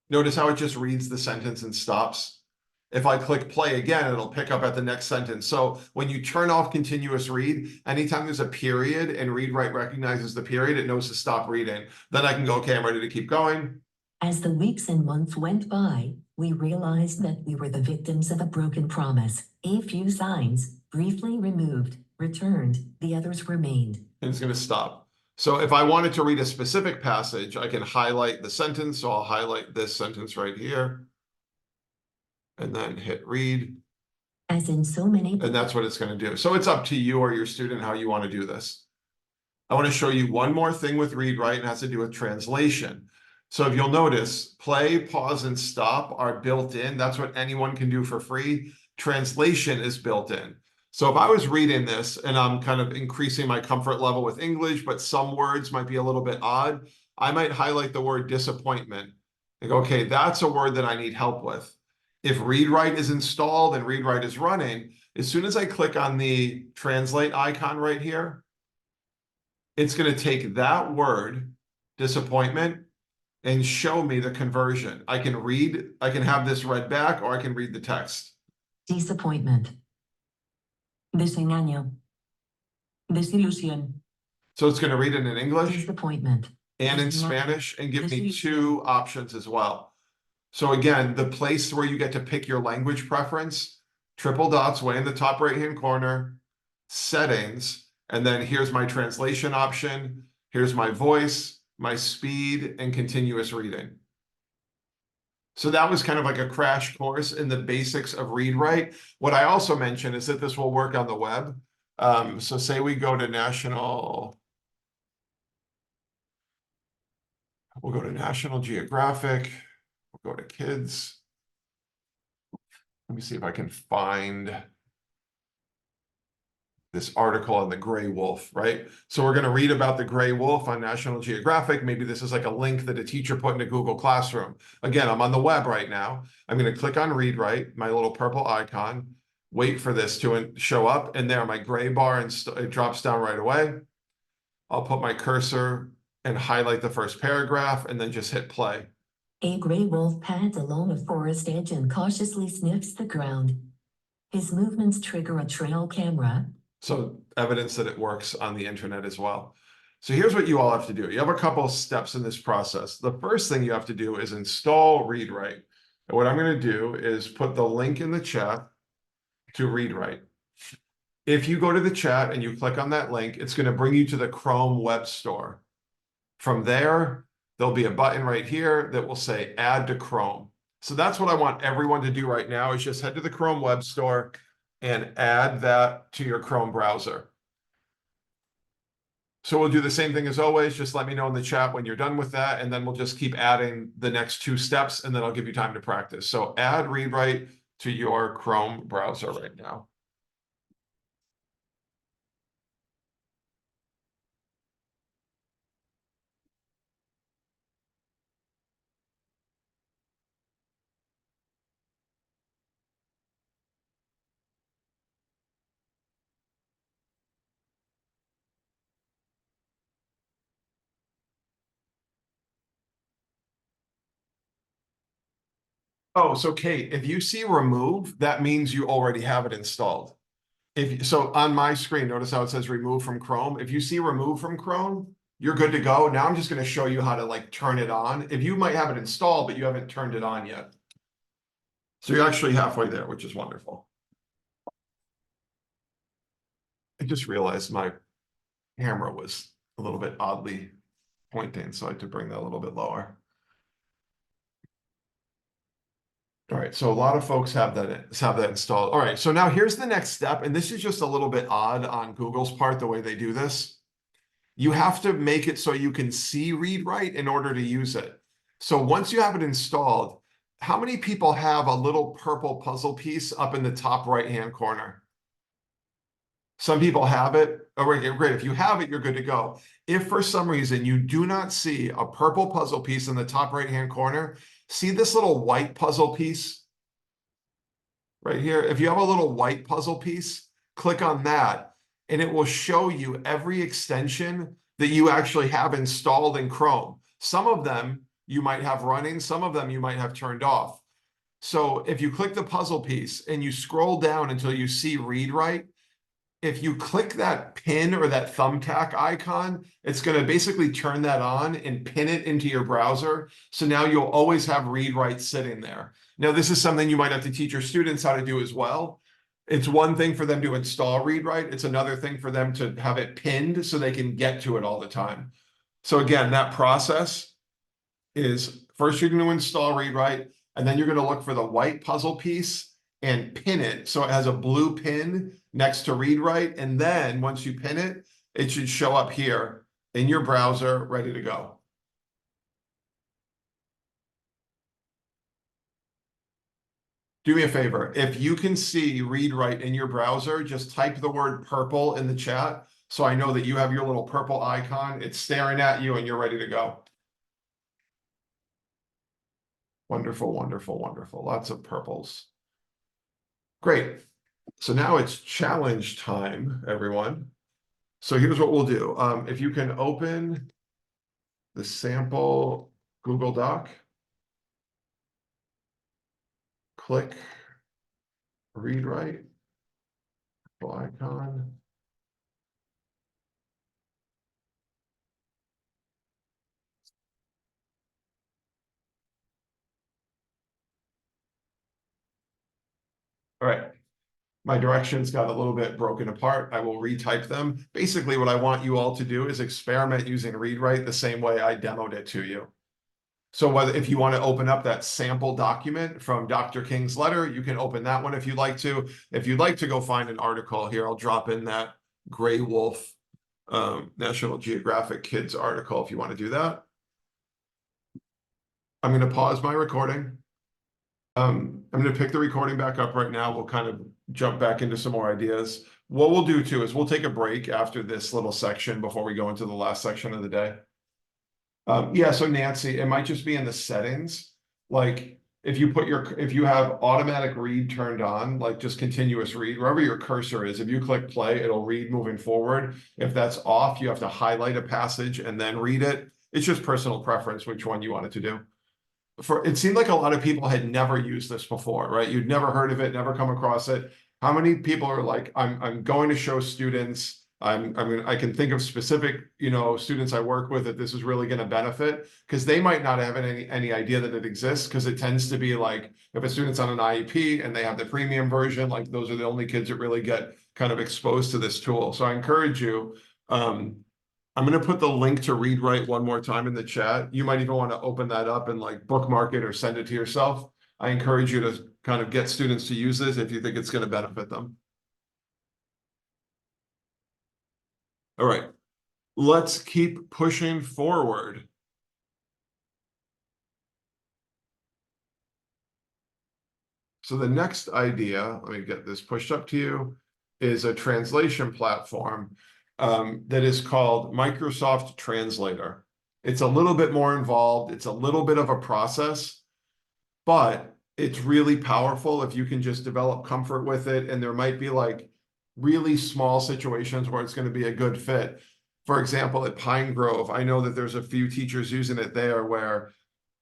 Notice how it just reads the sentence and stops. If I click play again, it'll pick up at the next sentence. So when you turn off continuous read, anytime there's a period and ReadWrite recognizes the period, it knows to stop reading. Then I can go, okay, I'm ready to keep going. As the weeks and months went by, we realized that we were the victims of a broken promise. A few signs, briefly removed, returned, the others remained. And it's going to stop. So if I wanted to read a specific passage, I can highlight the sentence. So I'll highlight this sentence right here. And then hit read. As in so many. And that's what it's going to do. So it's up to you or your student how you want to do this. I want to show you one more thing with ReadWrite, and it has to do with translation. So if you'll notice, play, pause, and stop are built in. That's what anyone can do for free. Translation is built in. So if I was reading this and I'm kind of increasing my comfort level with English, but some words might be a little bit odd, I might highlight the word disappointment and go, okay, that's a word that I need help with. If ReadWrite is installed and ReadWrite is running, as soon as I click on the translate icon right here, it's going to take that word, disappointment, and show me the conversion. I can have this read back, or I can read the text. Disappointment. Desengaño. Desilusión. So it's going to read it in English Disappointment. and in Spanish and give me two options as well. So again, the place where you get to pick your language preference, triple dots way in the top right-hand corner, settings, and then here's my translation option, here's my voice, my speed, and continuous reading. So that was kind of like a crash course in the basics of ReadWrite. What I also mentioned is that this will work on the web. So say we go to we'll go to National Geographic. We'll go to kids. Let me see if I can find this article on the gray wolf, right? So we're going to read about the gray wolf on National Geographic. Maybe this is like a link that a teacher put into Google Classroom. Again, I'm on the web right now. I'm going to click on ReadWrite, my little purple icon, wait for this to show up, and there, my gray bar, and it drops down right away. I'll put my cursor and highlight the first paragraph, and then just hit play. A gray wolf pads along a forest edge and cautiously sniffs the ground. His movements trigger a trail camera. So evidence that it works on the internet as well. So here's what you all have to do. You have a couple of steps in this process. The first thing you have to do is install ReadWrite. And what I'm going to do is put the link in the chat to ReadWrite. If you go to the chat and you click on that link, it's going to bring you to the Chrome Web Store. From there, there'll be a button right here that will say add to Chrome. So that's what I want everyone to do right now, is just head to the Chrome Web Store and add that to your Chrome browser. So we'll do the same thing as always. Just let me know in the chat when you're done with that, and then we'll just keep adding the next two steps, and then I'll give you time to practice. So add ReadWrite to your Chrome browser right now. Oh, so Kate, if you see remove, that means you already have it installed. So on my screen, notice how it says remove from Chrome. If you see remove from Chrome, you're good to go. Now I'm just going to show you how to like turn it on. If you might have it installed, but you haven't turned it on yet. So you're actually halfway there, which is wonderful. I just realized my camera was a little bit oddly pointing, so I had to bring that a little bit lower. All right, so a lot of folks have that installed. All right, so now here's the next step, and this is just a little bit odd on Google's part, the way they do this. You have to make it so you can see ReadWrite in order to use it. So once you have it installed, how many people have a little purple puzzle piece up in the top right-hand corner? Some people have it. Oh, great. If you have it, you're good to go. If for some reason you do not see a purple puzzle piece in the top right-hand corner, see this little white puzzle piece right here? If you have a little white puzzle piece, click on that, and it will show you every extension that you actually have installed in Chrome. Some of them you might have running, some of them you might have turned off. So if you click the puzzle piece and you scroll down until you see ReadWrite, if you click that pin or that thumbtack icon, it's going to basically turn that on and pin it into your browser. So now you'll always have ReadWrite sitting there. Now, this is something you might have to teach your students how to do as well. It's one thing for them to install ReadWrite. It's another thing for them to have it pinned so they can get to it all the time. So again, that process is first you're going to install ReadWrite, and then you're going to look for the white puzzle piece and pin it. So it has a blue pin next to ReadWrite. And then once you pin it, it should show up here in your browser, ready to go. Do me a favor. If you can see ReadWrite in your browser, just type the word purple in the chat. So I know that you have your little purple icon. It's staring at you and you're ready to go. Wonderful, wonderful, wonderful. Lots of purples. Great. So now it's challenge time, everyone. So here's what we'll do. If you can open the sample Google Doc, click ReadWrite, icon. All right. My directions got a little bit broken apart. I will retype them. Basically, what I want you all to do is experiment using ReadWrite the same way I demoed it to you. So if you want to open up that sample document from Dr. King's letter, you can open that one if you'd like to. If you'd like to go find an article here, I'll drop in that Gray Wolf National Geographic Kids article if you want to do that. I'm going to pause my recording. I'm going to pick the recording back up right now. We'll kind of jump back into some more ideas. What we'll do too is we'll take a break after this little section before we go into the last section of the day. Yeah, so Nancy, it might just be in the settings. Like if you have automatic read turned on, like just continuous read, wherever your cursor is, if you click play, it'll read moving forward. If that's off, you have to highlight a passage and then read it. It's just personal preference, which one you want it to do. It seemed like a lot of people had never used this before, right? You'd never heard of it, never come across it. How many people are like, I'm going to show students, I can think of specific, students I work with that this is really going to benefit, because they might not have any idea that it exists, because it tends to be like if a student's on an IEP and they have the premium version, like those are the only kids that really get kind of exposed to this tool. So I encourage you, I'm going to put the link to ReadWrite one more time in the chat. You might even want to open that up and like bookmark it or send it to yourself. I encourage you to kind of get students to use this if you think it's going to benefit them. All right, let's keep pushing forward. So the next idea, let me get this pushed up to you, is a translation platform that is called Microsoft Translator. It's a little bit more involved. It's a little bit of a process, but it's really powerful if you can just develop comfort with it. And there might be like really small situations where it's going to be a good fit. For example, at Pine Grove, I know that there's a few teachers using it there where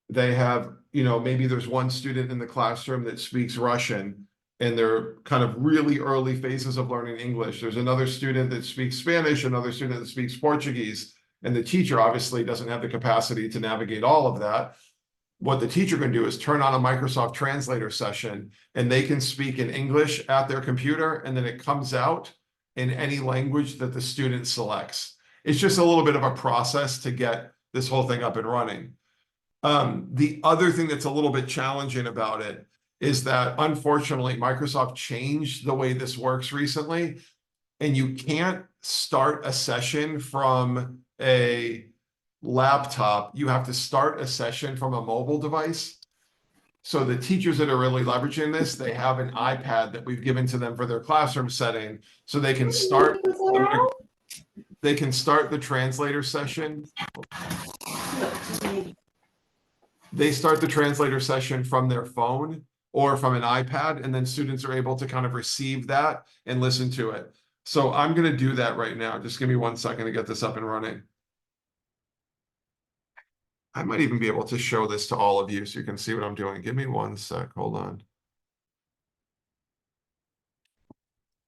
they have, maybe there's one student in the classroom that speaks Russian, and they're kind of really early phases of learning English. There's another student that speaks Spanish, another student that speaks Portuguese, and the teacher obviously doesn't have the capacity to navigate all of that. What the teacher can do is turn on a Microsoft Translator session, and they can speak in English at their computer, and then it comes out in any language that the student selects. It's just a little bit of a process to get this whole thing up and running. The other thing that's a little bit challenging about it is that unfortunately Microsoft changed the way this works recently, and you can't start a session from a laptop. You have to start a session from a mobile device. So the teachers that are really leveraging this, they have an iPad that we've given to them for their classroom setting, so they can start the translator session. They start the translator session from their phone or from an iPad, and then students are able to kind of receive that and listen to it. So I'm going to do that right now. Just give me 1 second to get this up and running. I might even be able to show this to all of you so you can see what I'm doing. Give me 1 sec. Hold on.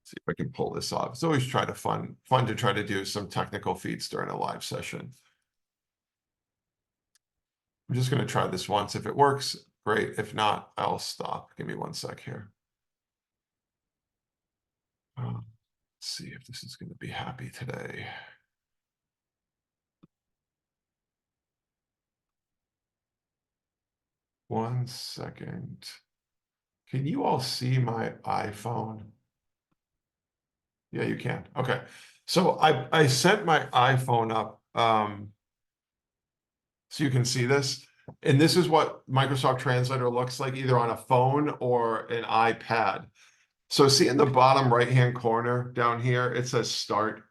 See if I can pull this off. It's always fun to try to do some technical feats during a live session. I'm just going to try this once. If it works, great. If not, I'll stop. Give me 1 sec here. Let's see if this is going to be happy today. One second. Can you all see my iPhone? Yeah, you can. Okay. So I sent my iPhone up so you can see this. And this is what Microsoft Translator looks like either on a phone or an iPad. So see in the bottom right-hand corner down here, it says start.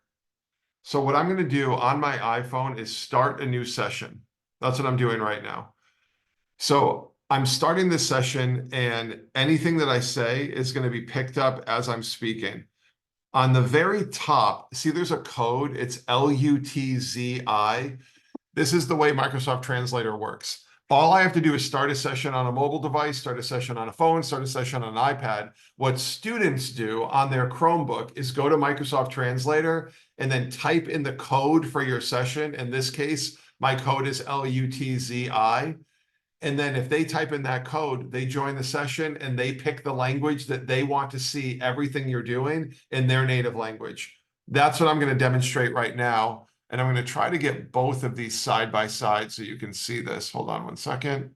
So what I'm going to do on my iPhone is start a new session. That's what I'm doing right now. So I'm starting this session, and anything that I say is going to be picked up as I'm speaking. On the very top, see there's a code. It's LUTZI. This is the way Microsoft Translator works. All I have to do is start a session on a mobile device, start a session on a phone, start a session on an iPad. What students do on their Chromebook is go to Microsoft Translator and then type in the code for your session. In this case, my code is LUTZI. And then if they type in that code, they join the session and they pick the language that they want to see everything you're doing in their native language. That's what I'm going to demonstrate right now. And I'm going to try to get both of these side by side so you can see this. Hold on 1 second.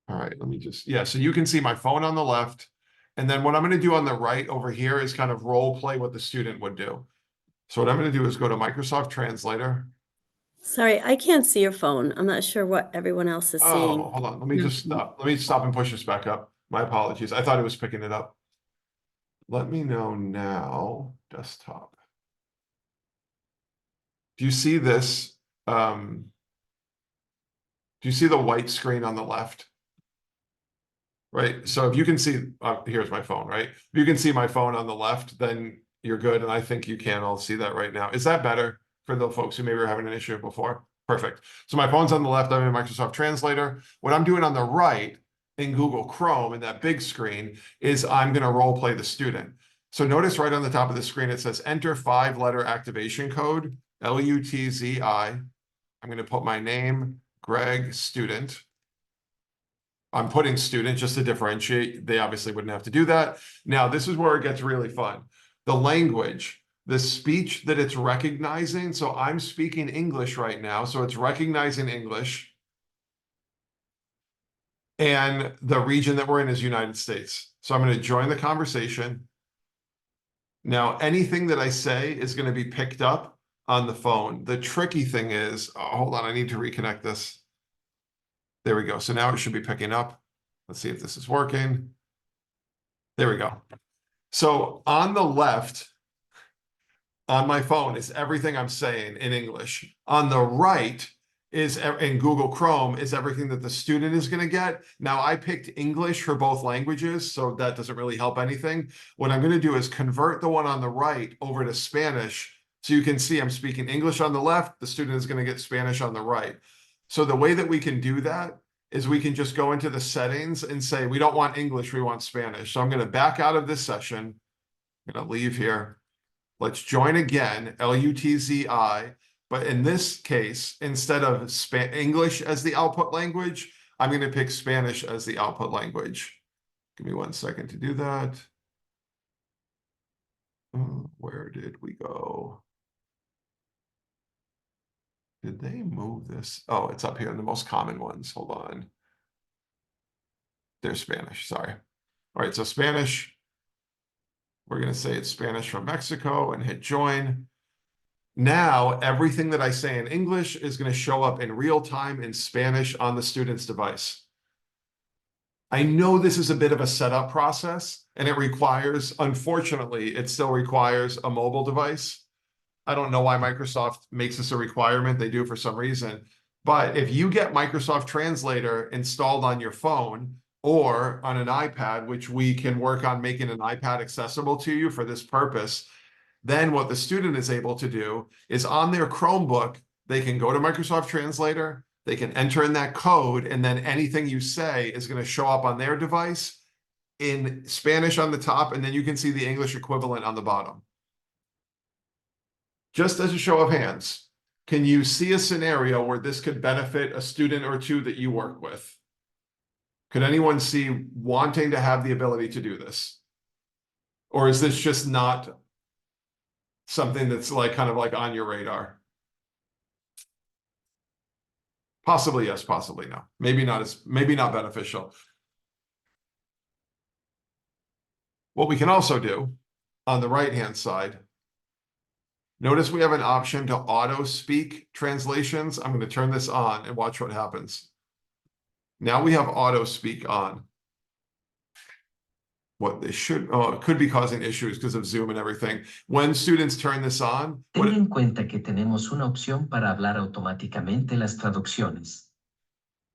All right, let me just, yeah, so you can see my phone on the left. And then what I'm going to do on the right over here is kind of role play what the student would do. So what I'm going to do is go to Microsoft Translator. Sorry, I can't see your phone. I'm not sure what everyone else is seeing. Oh, hold on. Let me just stop. Let me stop and push this back up. My apologies. I thought it was picking it up. Let me know now. Desktop. Do you see this? Do you see the white screen on the left? Right. So if you can see, here's my phone, right? If you can see my phone on the left, then you're good. And I think you can all see that right now. Is that better for the folks who maybe were having an issue before? Perfect. So my phone's on the left. I'm in Microsoft Translator. What I'm doing on the right in Google Chrome in that big screen is I'm going to role play the student. So notice right on the top of the screen, it says enter 5-letter activation code, LUTZI. I'm going to put my name, Greg, student. I'm putting student just to differentiate. They obviously wouldn't have to do that. Now, this is where it gets really fun. The language, the speech that it's recognizing. So I'm speaking English right now. So it's recognizing English. And the region that we're in is United States. So I'm going to join the conversation. Now, anything that I say is going to be picked up on the phone. The tricky thing is, hold on, I need to reconnect this. There we go. So now it should be picking up. Let's see if this is working. There we go. So on the left, on my phone, is everything I'm saying in English. On the right is in Google Chrome is everything that the student is going to get. Now I picked English for both languages, so that doesn't really help anything. What I'm going to do is convert the one on the right over to Spanish. So you can see I'm speaking English on the left. The student is going to get Spanish on the right. So the way that we can do that is we can just go into the settings and say, we don't want English, we want Spanish. So I'm going to back out of this session. I'm going to leave here. Let's join again, LUTZI. But in this case, instead of English as the output language, I'm going to pick Spanish as the output language. Give me 1 second to do that. Where did we go? Did they move this? Oh, it's up here in the most common ones. Hold on. There's Spanish, sorry. All right, so Spanish. We're going to say it's Spanish from Mexico and hit join. Now, everything that I say in English is going to show up in real time in Spanish on the student's device. I know this is a bit of a setup process, and it requires, unfortunately, it still requires a mobile device. I don't know why Microsoft makes this a requirement. They do for some reason. But if you get Microsoft Translator installed on your phone or on an iPad, which we can work on making an iPad accessible to you for this purpose, then what the student is able to do is on their Chromebook, they can go to Microsoft Translator, they can enter in that code, and then anything you say is going to show up on their device in Spanish on the top, and then you can see the English equivalent on the bottom. Just as a show of hands, can you see a scenario where this could benefit a student or two that you work with? Could anyone see wanting to have the ability to do this? Or is this just not something that's like kind of like on your radar? Possibly yes, possibly no. Maybe not beneficial. What we can also do on the right-hand side, notice we have an option to auto speak translations. I'm going to turn this on and watch what happens. Now we have auto speak on. What they should, it could be causing issues because of Zoom and everything. When students turn this on, Ten en cuenta que tenemos una opción para hablar automáticamente las traducciones.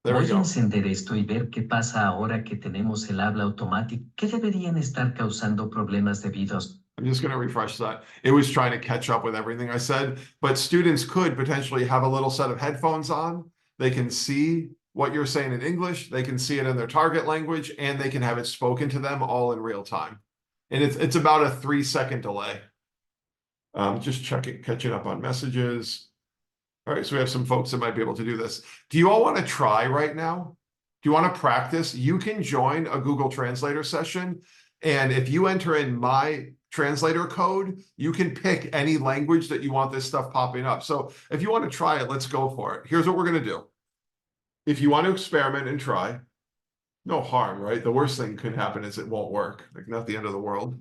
there we Voy a go. encender esto y ver qué pasa ahora que tenemos el habla automática que deberían estar causando problemas debidos. I'm just going to refresh that. It was trying to catch up with everything I said, but students could potentially have a little set of headphones on. They can see what you're saying in English, they can see it in their target language, and they can have it spoken to them all in real time. And it's about a 3-second delay. Just catching up on messages. All right, so we have some folks that might be able to do this. Do you all want to try right now? Do you want to practice? You can join a Google Translator session, and if you enter in my translator code, you can pick any language that you want this stuff popping up. So if you want to try it, let's go for it. Here's what we're going to do. If you want to experiment and try, no harm, right? The worst thing could happen is it won't work, like not the end of the world.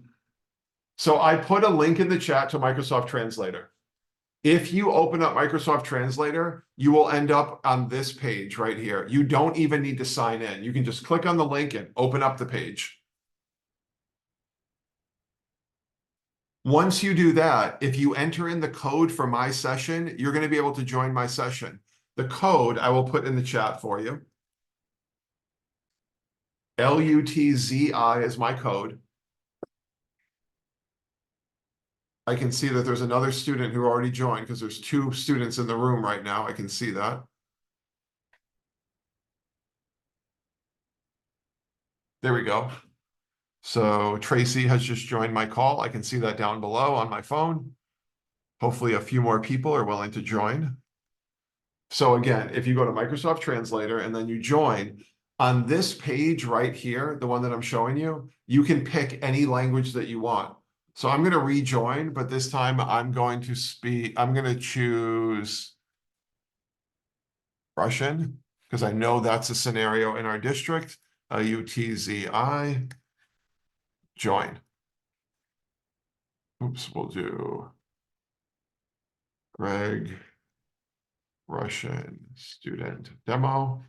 So I put a link in the chat to Microsoft Translator. If you open up Microsoft Translator, you will end up on this page right here. You don't even need to sign in. You can just click on the link and open up the page. Once you do that, if you enter in the code for my session, you're going to be able to join my session. The code I will put in the chat for you. LUTZI is my code. I can see that there's another student who already joined because there's 2 students in the room right now. I can see that. There we go. So Tracy has just joined my call. I can see that down below on my phone. Hopefully a few more people are willing to join. So again, if you go to Microsoft Translator and then you join, on this page right here, the one that I'm showing you, you can pick any language that you want. So I'm going to rejoin, but this time I'm going to choose Russian because I know that's a scenario in our district. LUTZI, join. Oops, we'll do Greg, Russian student demo.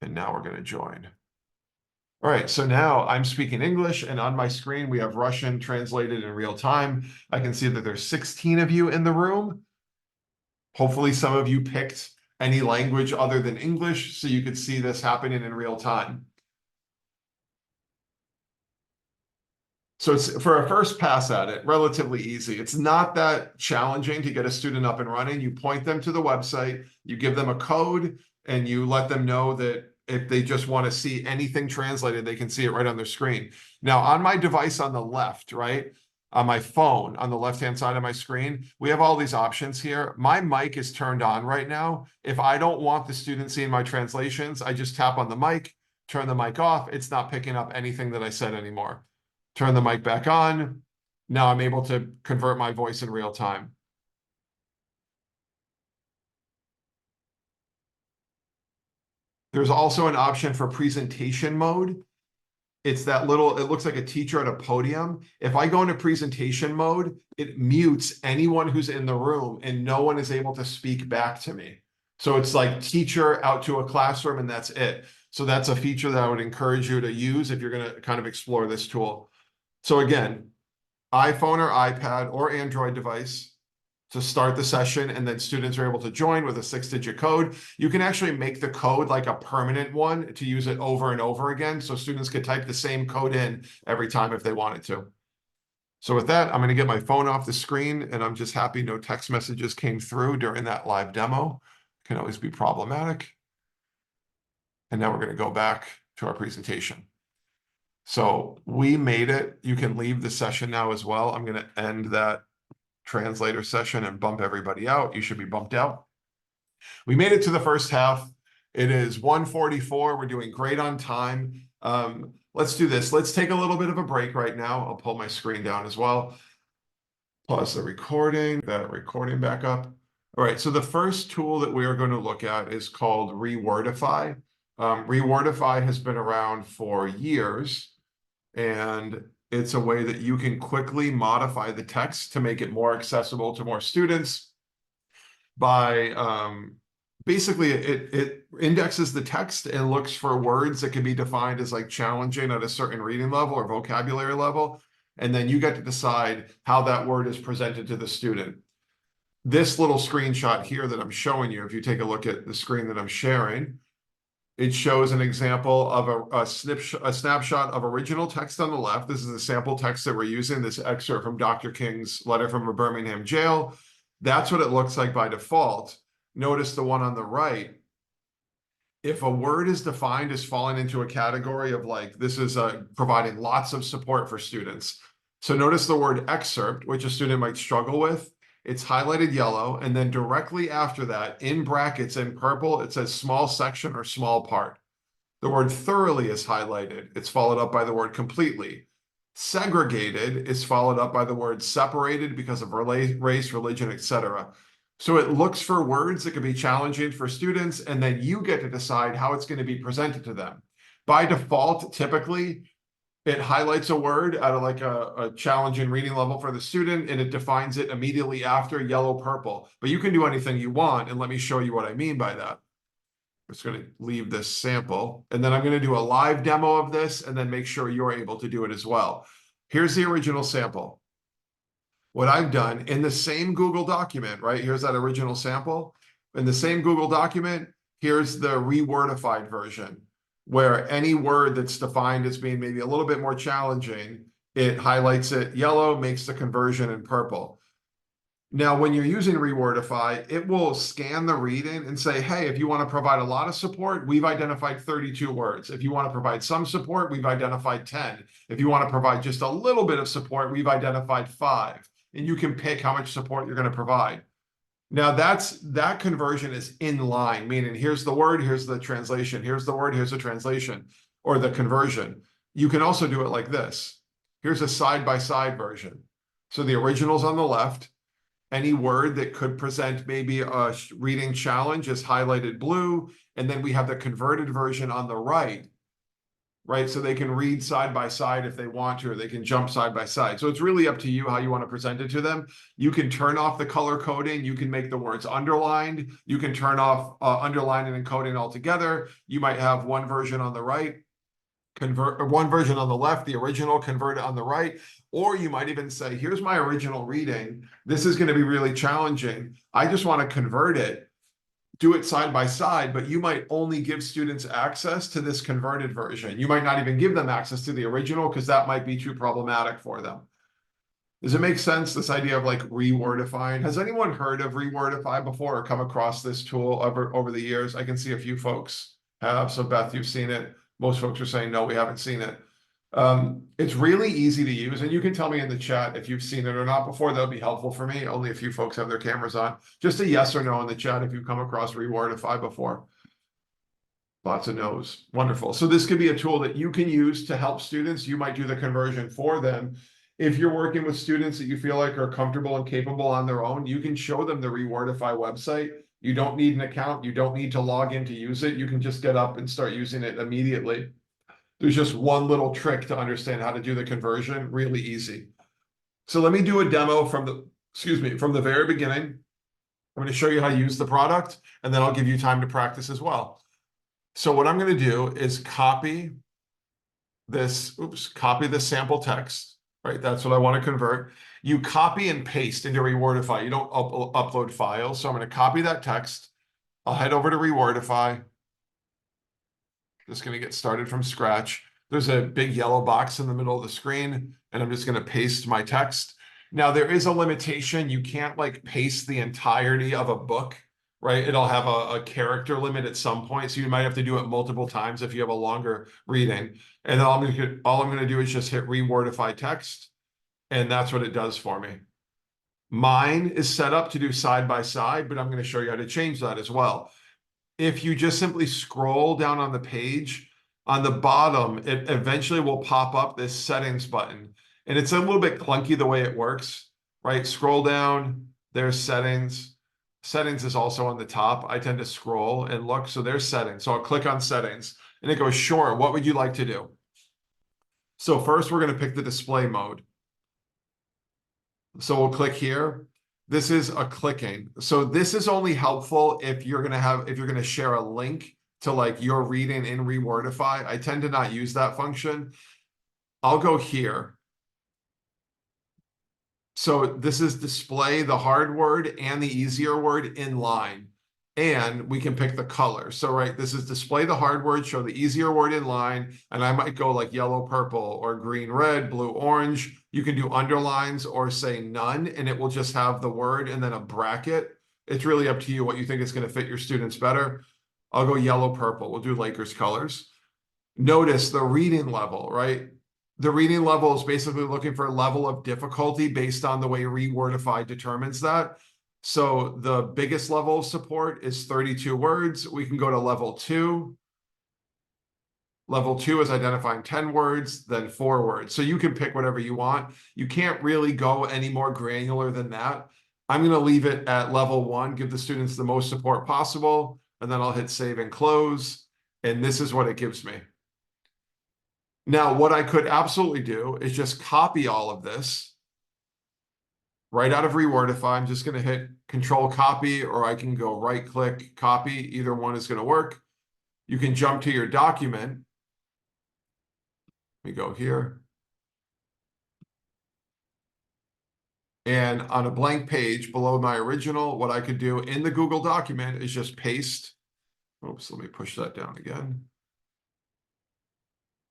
And now we're going to join. All right, so now I'm speaking English, and on my screen we have Russian translated in real time. I can see that there's 16 of you in the room. Hopefully some of you picked any language other than English, so you could see this happening in real time. So it's for a first pass at it, relatively easy. It's not that challenging to get a student up and running. You point them to the website, you give them a code, and you let them know that if they just want to see anything translated, they can see it right on their screen. Now, on my device on the left, right, on my phone, on the left-hand side of my screen, we have all these options here. My mic is turned on right now. If I don't want the student seeing my translations, I just tap on the mic, turn the mic off. It's not picking up anything that I said anymore. Turn the mic back on. Now I'm able to convert my voice in real time. There's also an option for presentation mode. It's that little, it looks like a teacher at a podium. If I go into presentation mode, it mutes anyone who's in the room and no one is able to speak back to me. So it's like teacher out to a classroom and that's it. So that's a feature that I would encourage you to use if you're going to kind of explore this tool. So again, iPhone or iPad or Android device to start the session, and then students are able to join with a 6-digit code. You can actually make the code like a permanent one to use it over and over again, so students could type the same code in every time if they wanted to. So with that, I'm going to get my phone off the screen, and I'm just happy no text messages came through during that live demo. Can always be problematic. And now we're going to go back to our presentation. So we made it. You can leave the session now as well. I'm going to end that translator session and bump everybody out. You should be bumped out. We made it to the first half. It is 1:44. We're doing great on time. Let's do this. Let's take a little bit of a break right now. I'll pull my screen down as well. Pause the recording, that recording back up. All right, so the first tool that we are going to look at is called ReWordify. ReWordify has been around for years, and it's a way that you can quickly modify the text to make it more accessible to more students by basically it indexes the text and looks for words that can be defined as like challenging at a certain reading level or vocabulary level. And then you get to decide how that word is presented to the student. This little screenshot here that I'm showing you, if you take a look at the screen that I'm sharing, it shows an example of a snapshot of original text on the left. This is the sample text that we're using, this excerpt from Dr. King's letter from a Birmingham jail. That's what it looks like by default. Notice the one on the right. If a word is defined as falling into a category of like, this is providing lots of support for students. So notice the word excerpt, which a student might struggle with. It's highlighted yellow, and then directly after that, in brackets in purple, it says small section or small part. The word thoroughly is highlighted. It's followed up by the word completely. Segregated is followed up by the word separated because of race, religion, etc. So it looks for words that can be challenging for students, and then you get to decide how it's going to be presented to them. By default, typically, it highlights a word at a challenging reading level for the student, and it defines it immediately after yellow, purple. But you can do anything you want, and let me show you what I mean by that. I'm just going to leave this sample, and then I'm going to do a live demo of this, and then make sure you're able to do it as well. Here's the original sample. What I've done in the same Google document, right? Here's that original sample. In the same Google document, here's the rewordified version, where any word that's defined as being maybe a little bit more challenging, it highlights it yellow, makes the conversion in purple. Now, when you're using ReWordify, it will scan the reading and say, hey, if you want to provide a lot of support, we've identified 32 words. If you want to provide some support, we've identified 10. If you want to provide just a little bit of support, we've identified 5. And you can pick how much support you're going to provide. Now that conversion is in line, meaning here's the word, here's the translation, here's the word, here's the translation, or the conversion. You can also do it like this. Here's a side-by-side version. So the original's on the left. Any word that could present maybe a reading challenge is highlighted blue, and then we have the converted version on the right. Right, so they can read side by side if they want to, or they can jump side by side. So it's really up to you how you want to present it to them. You can turn off the color coding. You can make the words underlined. You can turn off underlining and coding altogether. You might have one version on the right, one version on the left, the original converted on the right. Or you might even say, here's my original reading. This is going to be really challenging. I just want to convert it. do it side by side, but you might only give students access to this converted version. You might not even give them access to the original because that might be too problematic for them. Does it make sense, this idea of like ReWordifying? Has anyone heard of ReWordify before or come across this tool over the years? I can see a few folks have. So Beth, you've seen it. Most folks are saying, no, we haven't seen it. It's really easy to use, and you can tell me in the chat if you've seen it or not before. That'll be helpful for me. Only a few folks have their cameras on. Just a yes or no in the chat if you've come across ReWordify before. Lots of no's. Wonderful. So this could be a tool that you can use to help students. You might do the conversion for them. If you're working with students that you feel like are comfortable and capable on their own, you can show them the ReWordify website. You don't need an account. You don't need to log in to use it. You can just get up and start using it immediately. There's just one little trick to understand how to do the conversion, really easy. So let me do a demo from the very beginning. I'm going to show you how to use the product, and then I'll give you time to practice as well. So what I'm going to do is copy this sample text, right? That's what I want to convert. You copy and paste into ReWordify. You don't upload files. So I'm going to copy that text. I'll head over to ReWordify. Just going to get started from scratch. There's a big yellow box in the middle of the screen, and I'm just going to paste my text. Now, there is a limitation. You can't like paste the entirety of a book, right? It'll have a character limit at some point, so you might have to do it multiple times if you have a longer reading. And then all I'm going to do is just hit ReWordify text, and that's what it does for me. Mine is set up to do side by side, but I'm going to show you how to change that as well. If you just simply scroll down on the page, on the bottom, it eventually will pop up this settings button. And it's a little bit clunky the way it works, right? Scroll down, there's settings. Settings is also on the top. I tend to scroll and look, so there's settings. So I'll click on settings, and it goes, sure, what would you like to do? So first, we're going to pick the display mode. So we'll click here. This is a clicking. So this is only helpful if you're going to share a link to like your reading in ReWordify. I tend to not use that function. I'll go here. So this is display the hard word and the easier word in line. And we can pick the color. So, right, this is display the hard word, show the easier word in line. And I might go like yellow, purple, or green, red, blue, orange. You can do underlines or say none, and it will just have the word and then a bracket. It's really up to you what you think is going to fit your students better. I'll go yellow, purple. We'll do Lakers colors. Notice the reading level, right? The reading level is basically looking for a level of difficulty based on the way ReWordify determines that. So the biggest level of support is 32 words. We can go to level 2. Level 2 is identifying 10 words, then 4 words. So you can pick whatever you want. You can't really go any more granular than that. I'm going to leave it at level 1, give the students the most support possible, and then I'll hit save and close. And this is what it gives me. Now, what I could absolutely do is just copy all of this right out of ReWordify. I'm just going to hit Control Copy, or I can go right click, copy. Either one is going to work. You can jump to your document. Let me go here. And on a blank page below my original, what I could do in the Google document is just paste. Oops, let me push that down again.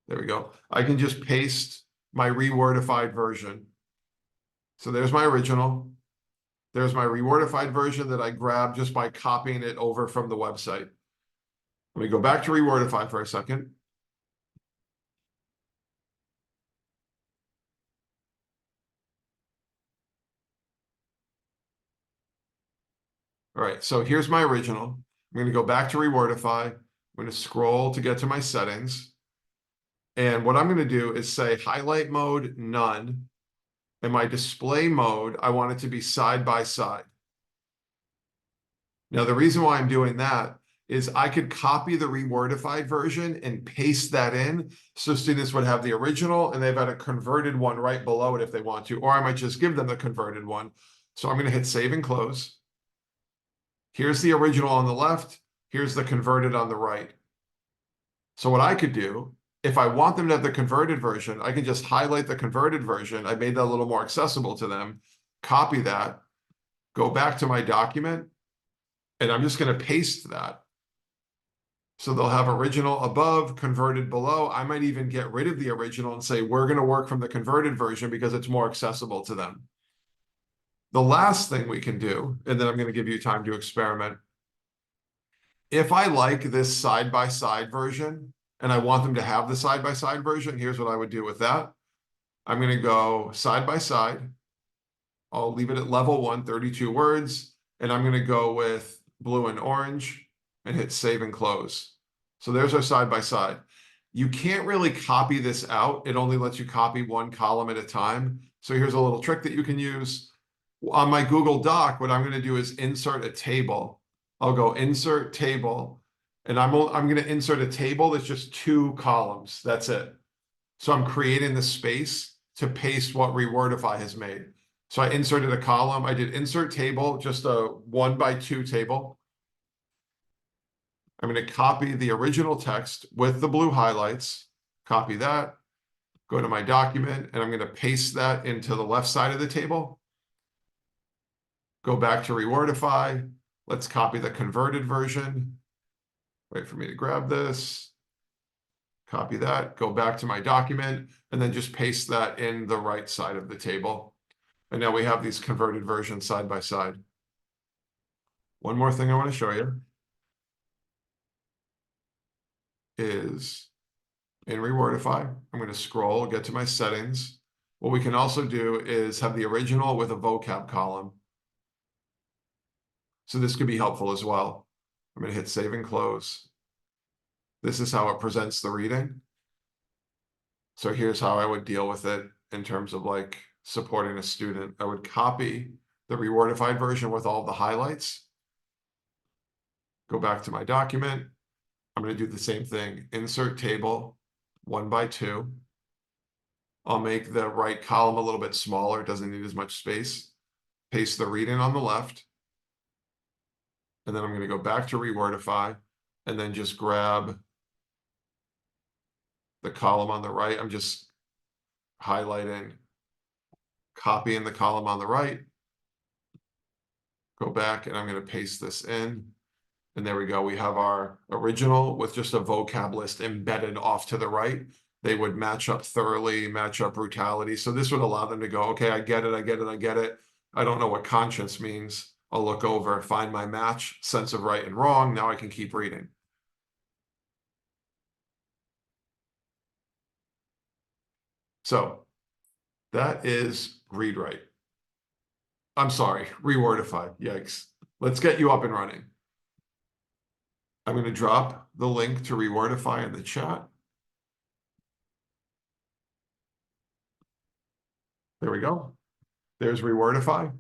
There we go. I can just paste my ReWordified version. So there's my original. There's my ReWordified version that I grabbed just by copying it over from the website. Let me go back to ReWordify for a second. All right, so here's my original. I'm going to go back to ReWordify. I'm going to scroll to get to my settings. And what I'm going to do is say highlight mode, none. And my display mode, I want it to be side by side. Now, the reason why I'm doing that is I could copy the ReWordified version and paste that in so students would have the original and they've got a converted one right below it if they want to, or I might just give them the converted one. So I'm going to hit save and close. Here's the original on the left. Here's the converted on the right. So what I could do, if I want them to have the converted version, I can just highlight the converted version. I made that a little more accessible to them. Copy that. Go back to my document. And I'm just going to paste that. So they'll have original above, converted below. I might even get rid of the original and say, we're going to work from the converted version because it's more accessible to them. The last thing we can do, and then I'm going to give you time to experiment. If I like this side-by-side version and I want them to have the side-by-side version, here's what I would do with that. I'm going to go side-by-side. I'll leave it at level 1, 32 words, and I'm going to go with blue and orange and hit save and close. So there's our side-by-side. You can't really copy this out. It only lets you copy one column at a time. So here's a little trick that you can use. On my Google Doc, what I'm going to do is insert a table. I'll go insert table, and I'm going to insert a table that's just 2 columns. That's it. So I'm creating the space to paste what ReWordify has made. So I inserted a column. I did insert table, just a 1x2 table. I'm going to copy the original text with the blue highlights, copy that, go to my document, and I'm going to paste that into the left side of the table. Go back to ReWordify. Let's copy the converted version. Wait for me to grab this. Copy that, go back to my document, and then just paste that in the right side of the table. And now we have these converted versions side by side. One more thing I want to show you is in ReWordify, I'm going to scroll, get to my settings. What we can also do is have the original with a vocab column. So this could be helpful as well. I'm going to hit save and close. This is how it presents the reading. So here's how I would deal with it in terms of like supporting a student. I would copy the rewordified version with all the highlights. Go back to my document. I'm going to do the same thing. Insert table 1x2. I'll make the right column a little bit smaller. It doesn't need as much space. Paste the reading on the left. And then I'm going to go back to ReWordify and then just grab the column on the right. I'm just highlighting, copying the column on the right. Go back and I'm going to paste this in. And there we go. We have our original with just a vocab list embedded off to the right. They would match up thoroughly, match up brutality. So this would allow them to go, okay, I get it, I get it, I get it. I don't know what conscience means. I'll look over, find my match, sense of right and wrong. Now I can keep reading. So that is ReadWrite. I'm sorry, ReWordify. Yikes. Let's get you up and running. I'm going to drop the link to ReWordify in the chat. There we go. There's ReWordify.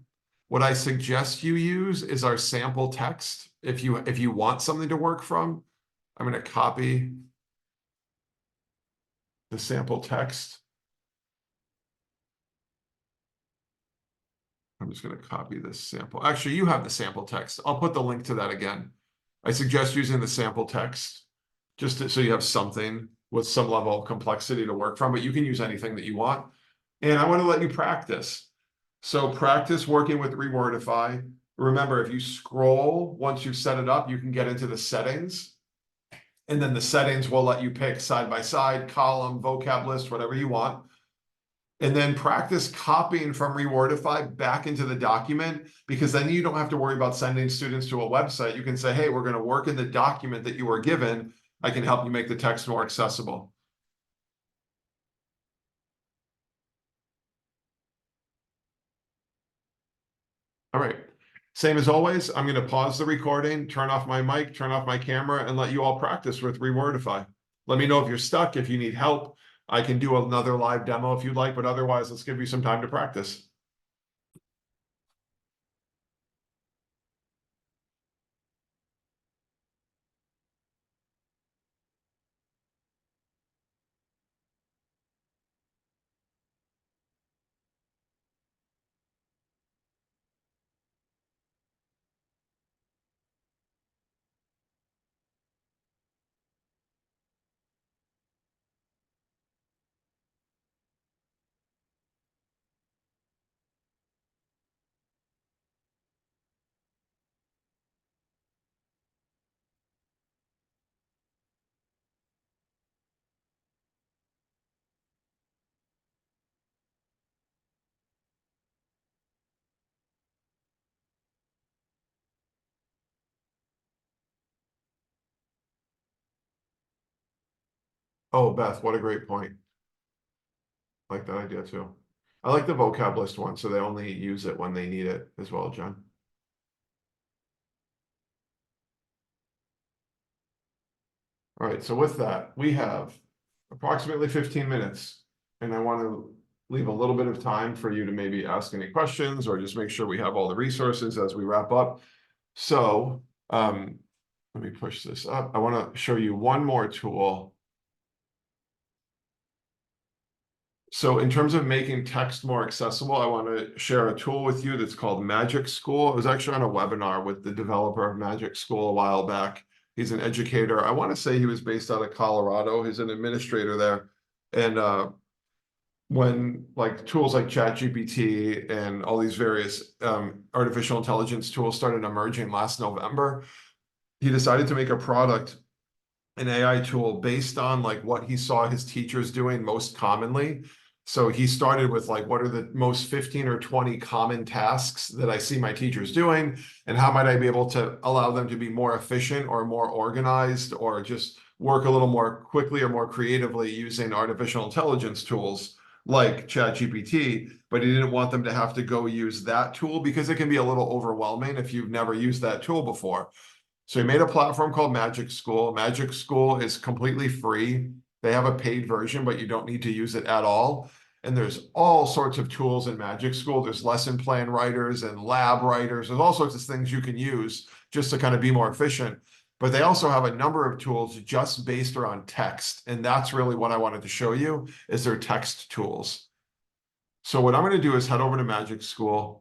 What I suggest you use is our sample text. If you want something to work from, I'm going to copy the sample text. I'm just going to copy this sample. Actually, you have the sample text. I'll put the link to that again. I suggest using the sample text just so you have something with some level of complexity to work from, but you can use anything that you want. And I want to let you practice. So practice working with ReWordify. Remember, if you scroll, once you've set it up, you can get into the settings. And then the settings will let you pick side by side, column, vocab list, whatever you want. And then practice copying from ReWordify back into the document, because then you don't have to worry about sending students to a website. You can say, hey, we're going to work in the document that you were given. I can help you make the text more accessible. All right. Same as always, I'm going to pause the recording, turn off my mic, turn off my camera, and let you all practice with ReWordify. Let me know if you're stuck, if you need help. I can do another live demo if you'd like, but otherwise, let's give you some time to practice. Oh, Beth, what a great point. I like that idea too. I like the vocab list one, so they only use it when they need it as well, John. All right, so with that, we have approximately 15 minutes, and I want to leave a little bit of time for you to maybe ask any questions or just make sure we have all the resources as we wrap up. So, let me push this up. I want to show you one more tool. So in terms of making text more accessible, I want to share a tool with you that's called MagicSchool. I was actually on a webinar with the developer of MagicSchool a while back. He's an educator. I want to say he was based out of Colorado. He's an administrator there. And when like tools like ChatGPT and all these various artificial intelligence tools started emerging last November, he decided to make a product, an AI tool based on like what he saw his teachers doing most commonly. So he started with like, what are the most 15 or 20 common tasks that I see my teachers doing? And how might I be able to allow them to be more efficient or more organized or just work a little more quickly or more creatively using artificial intelligence tools like ChatGPT, but he didn't want them to have to go use that tool because it can be a little overwhelming if you've never used that tool before. So he made a platform called MagicSchool. MagicSchool is completely free. They have a paid version, but you don't need to use it at all. And there's all sorts of tools in MagicSchool. There's lesson plan writers and lab writers. There's all sorts of things you can use just to kind of be more efficient. But they also have a number of tools just based around text. And that's really what I wanted to show you is their text tools. So what I'm going to do is head over to MagicSchool.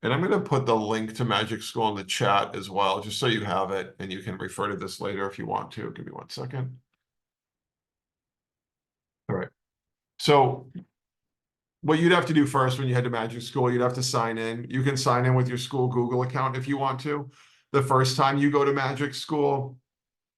And I'm going to put the link to MagicSchool in the chat as well, just so you have it and you can refer to this later if you want to. Give me 1 second. All right. So what you'd have to do first when you head to MagicSchool, you'd have to sign in. You can sign in with your school Google account if you want to. The first time you go to MagicSchool,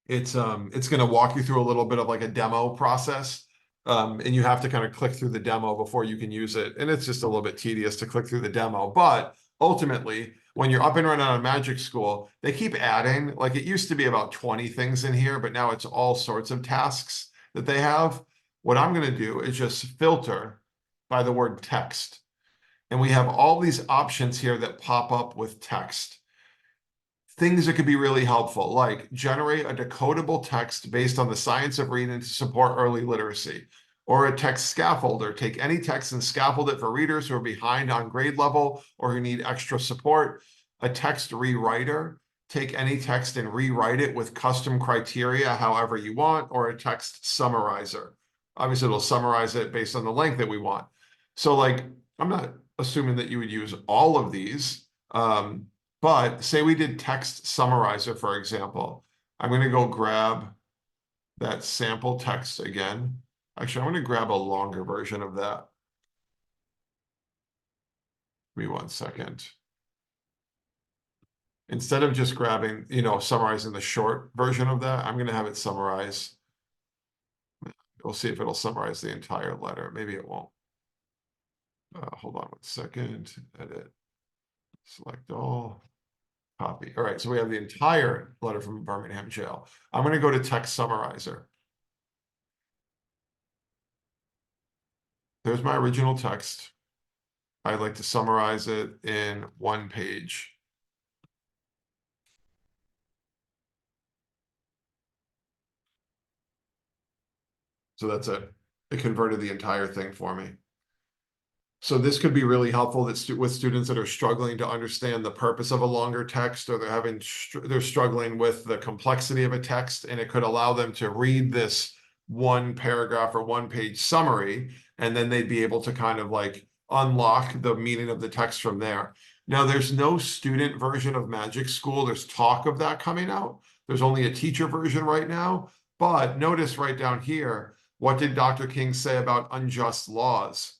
it's going to walk you through a little bit of like a demo process. And you have to kind of click through the demo before you can use it. And it's just a little bit tedious to click through the demo, but ultimately, when you're up and running on MagicSchool, they keep adding, like it used to be about 20 things in here, but now it's all sorts of tasks that they have. What I'm going to do is just filter by the word text. And we have all these options here that pop up with text. Things that could be really helpful, like generate a decodable text based on the science of reading to support early literacy. Or a text scaffolder, take any text and scaffold it for readers who are behind on grade level or who need extra support. A text rewriter, take any text and rewrite it with custom criteria however you want, or a text summarizer. Obviously, it'll summarize it based on the length that we want. So like, I'm not assuming that you would use all of these, but say we did text summarizer, for example. I'm going to go grab that sample text again. Actually, I'm going to grab a longer version of that. Give me 1 second. Instead of just grabbing, summarizing the short version of that, I'm going to have it summarize. We'll see if it'll summarize the entire letter. Maybe it won't. Hold on 1 second. Edit. Select all. Copy. All right, so we have the entire letter from Birmingham jail. I'm going to go to text summarizer. There's my original text. I'd like to summarize it in 1 page. So that's it. It converted the entire thing for me. So this could be really helpful with students that are struggling to understand the purpose of a longer text, or they're struggling with the complexity of a text, and it could allow them to read this 1 paragraph or 1 page summary, and then they'd be able to kind of like unlock the meaning of the text from there. Now, there's no student version of MagicSchool. There's talk of that coming out. There's only a teacher version right now, but notice right down here, what did Dr. King say about unjust laws?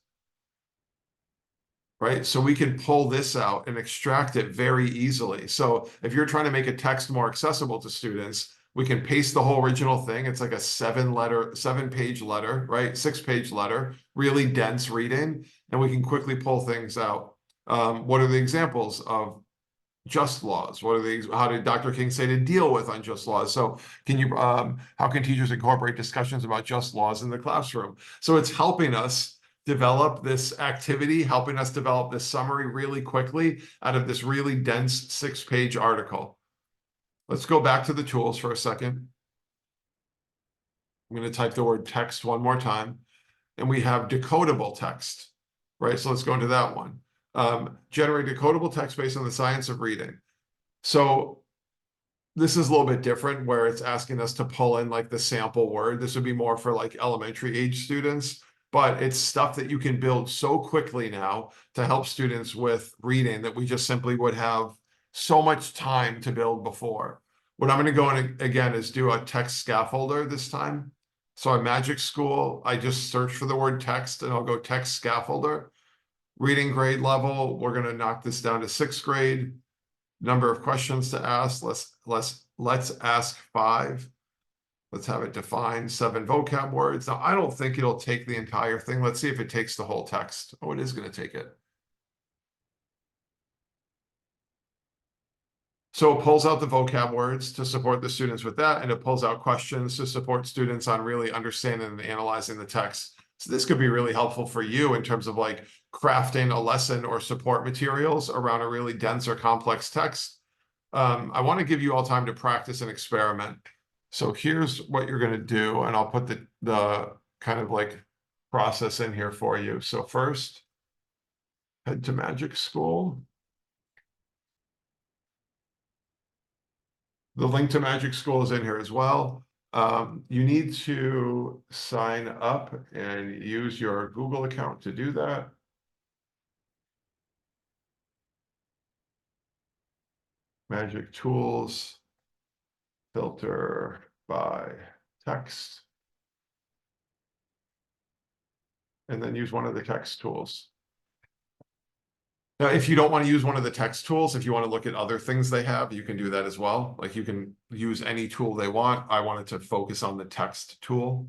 Right? So we can pull this out and extract it very easily. So if you're trying to make a text more accessible to students, we can paste the whole original thing. It's like a 7-page letter, right? 6-page letter, really dense reading, and we can quickly pull things out. What are the examples of just laws? What are these? How did Dr. King say to deal with unjust laws? So can you, how can teachers incorporate discussions about just laws in the classroom? So it's helping us develop this activity, helping us develop this summary really quickly out of this really dense 6-page article. Let's go back to the tools for a second. I'm going to type the word text one more time, and we have decodable text, right? So let's go into that one. Generate decodable text based on the science of reading. So this is a little bit different where it's asking us to pull in like the sample word. This would be more for like elementary age students, but it's stuff that you can build so quickly now to help students with reading that we just simply would have so much time to build before. What I'm going to go in again is do a text scaffolder this time. So at MagicSchool, I just search for the word text and I'll go text scaffolder. Reading grade level, we're going to knock this down to 6th grade. Number of questions to ask, let's ask 5. Let's have it defined, 7 vocab words. Now, I don't think it'll take the entire thing. Let's see if it takes the whole text. Oh, it is going to take it. So it pulls out the vocab words to support the students with that, and it pulls out questions to support students on really understanding and analyzing the text. So this could be really helpful for you in terms of like crafting a lesson or support materials around a really dense or complex text. I want to give you all time to practice and experiment. So here's what you're going to do, and I'll put the kind of like process in here for you. So first, head to MagicSchool. The link to MagicSchool is in here as well. You need to sign up and use your Google account to do that. Magic Tools, filter by text. And then use one of the text tools. Now, if you don't want to use one of the text tools, if you want to look at other things they have, you can do that as well. Like you can use any tool they want. I wanted to focus on the text tool.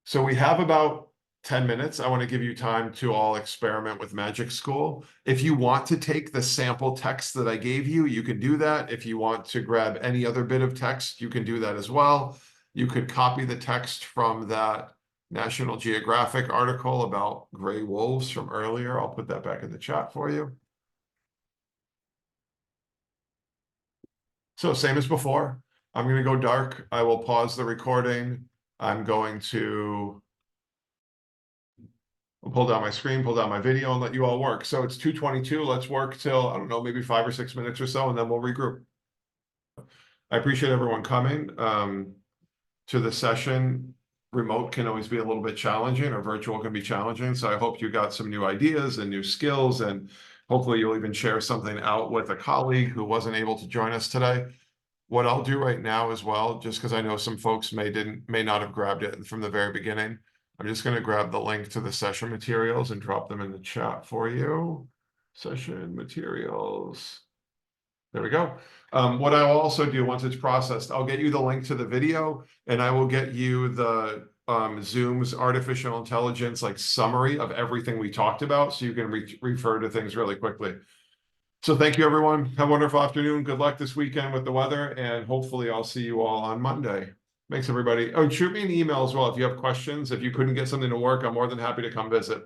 So we have about 10 minutes. I want to give you time to all experiment with MagicSchool. If you want to take the sample text that I gave you, you can do that. If you want to grab any other bit of text, you can do that as well. You could copy the text from that National Geographic article about gray wolves from earlier. I'll put that back in the chat for you. So same as before, I'm going to go dark. I will pause the recording. I'm going to pull down my screen, pull down my video, and let you all work. So it's 2:22. Let's work till, I don't know, maybe 5 or 6 minutes or so, and then we'll regroup. I appreciate everyone coming to the session. Remote can always be a little bit challenging, or virtual can be challenging. So I hope you got some new ideas and new skills, and hopefully you'll even share something out with a colleague who wasn't able to join us today. What I'll do right now as well, just because I know some folks may not have grabbed it from the very beginning, I'm just going to grab the link to the session materials and drop them in the chat for you. Session materials. There we go. What I will also do once it's processed, I'll get you the link to the video, and I will get you the Zoom's artificial intelligence like summary of everything we talked about, so you can refer to things really quickly. So thank you, everyone. Have a wonderful afternoon. Good luck this weekend with the weather, and hopefully I'll see you all on Monday. Thanks, everybody. Oh, shoot me an email as well if you have questions. If you couldn't get something to work, I'm more than happy to come visit.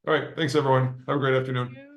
All right. Thanks, everyone. Have a great afternoon.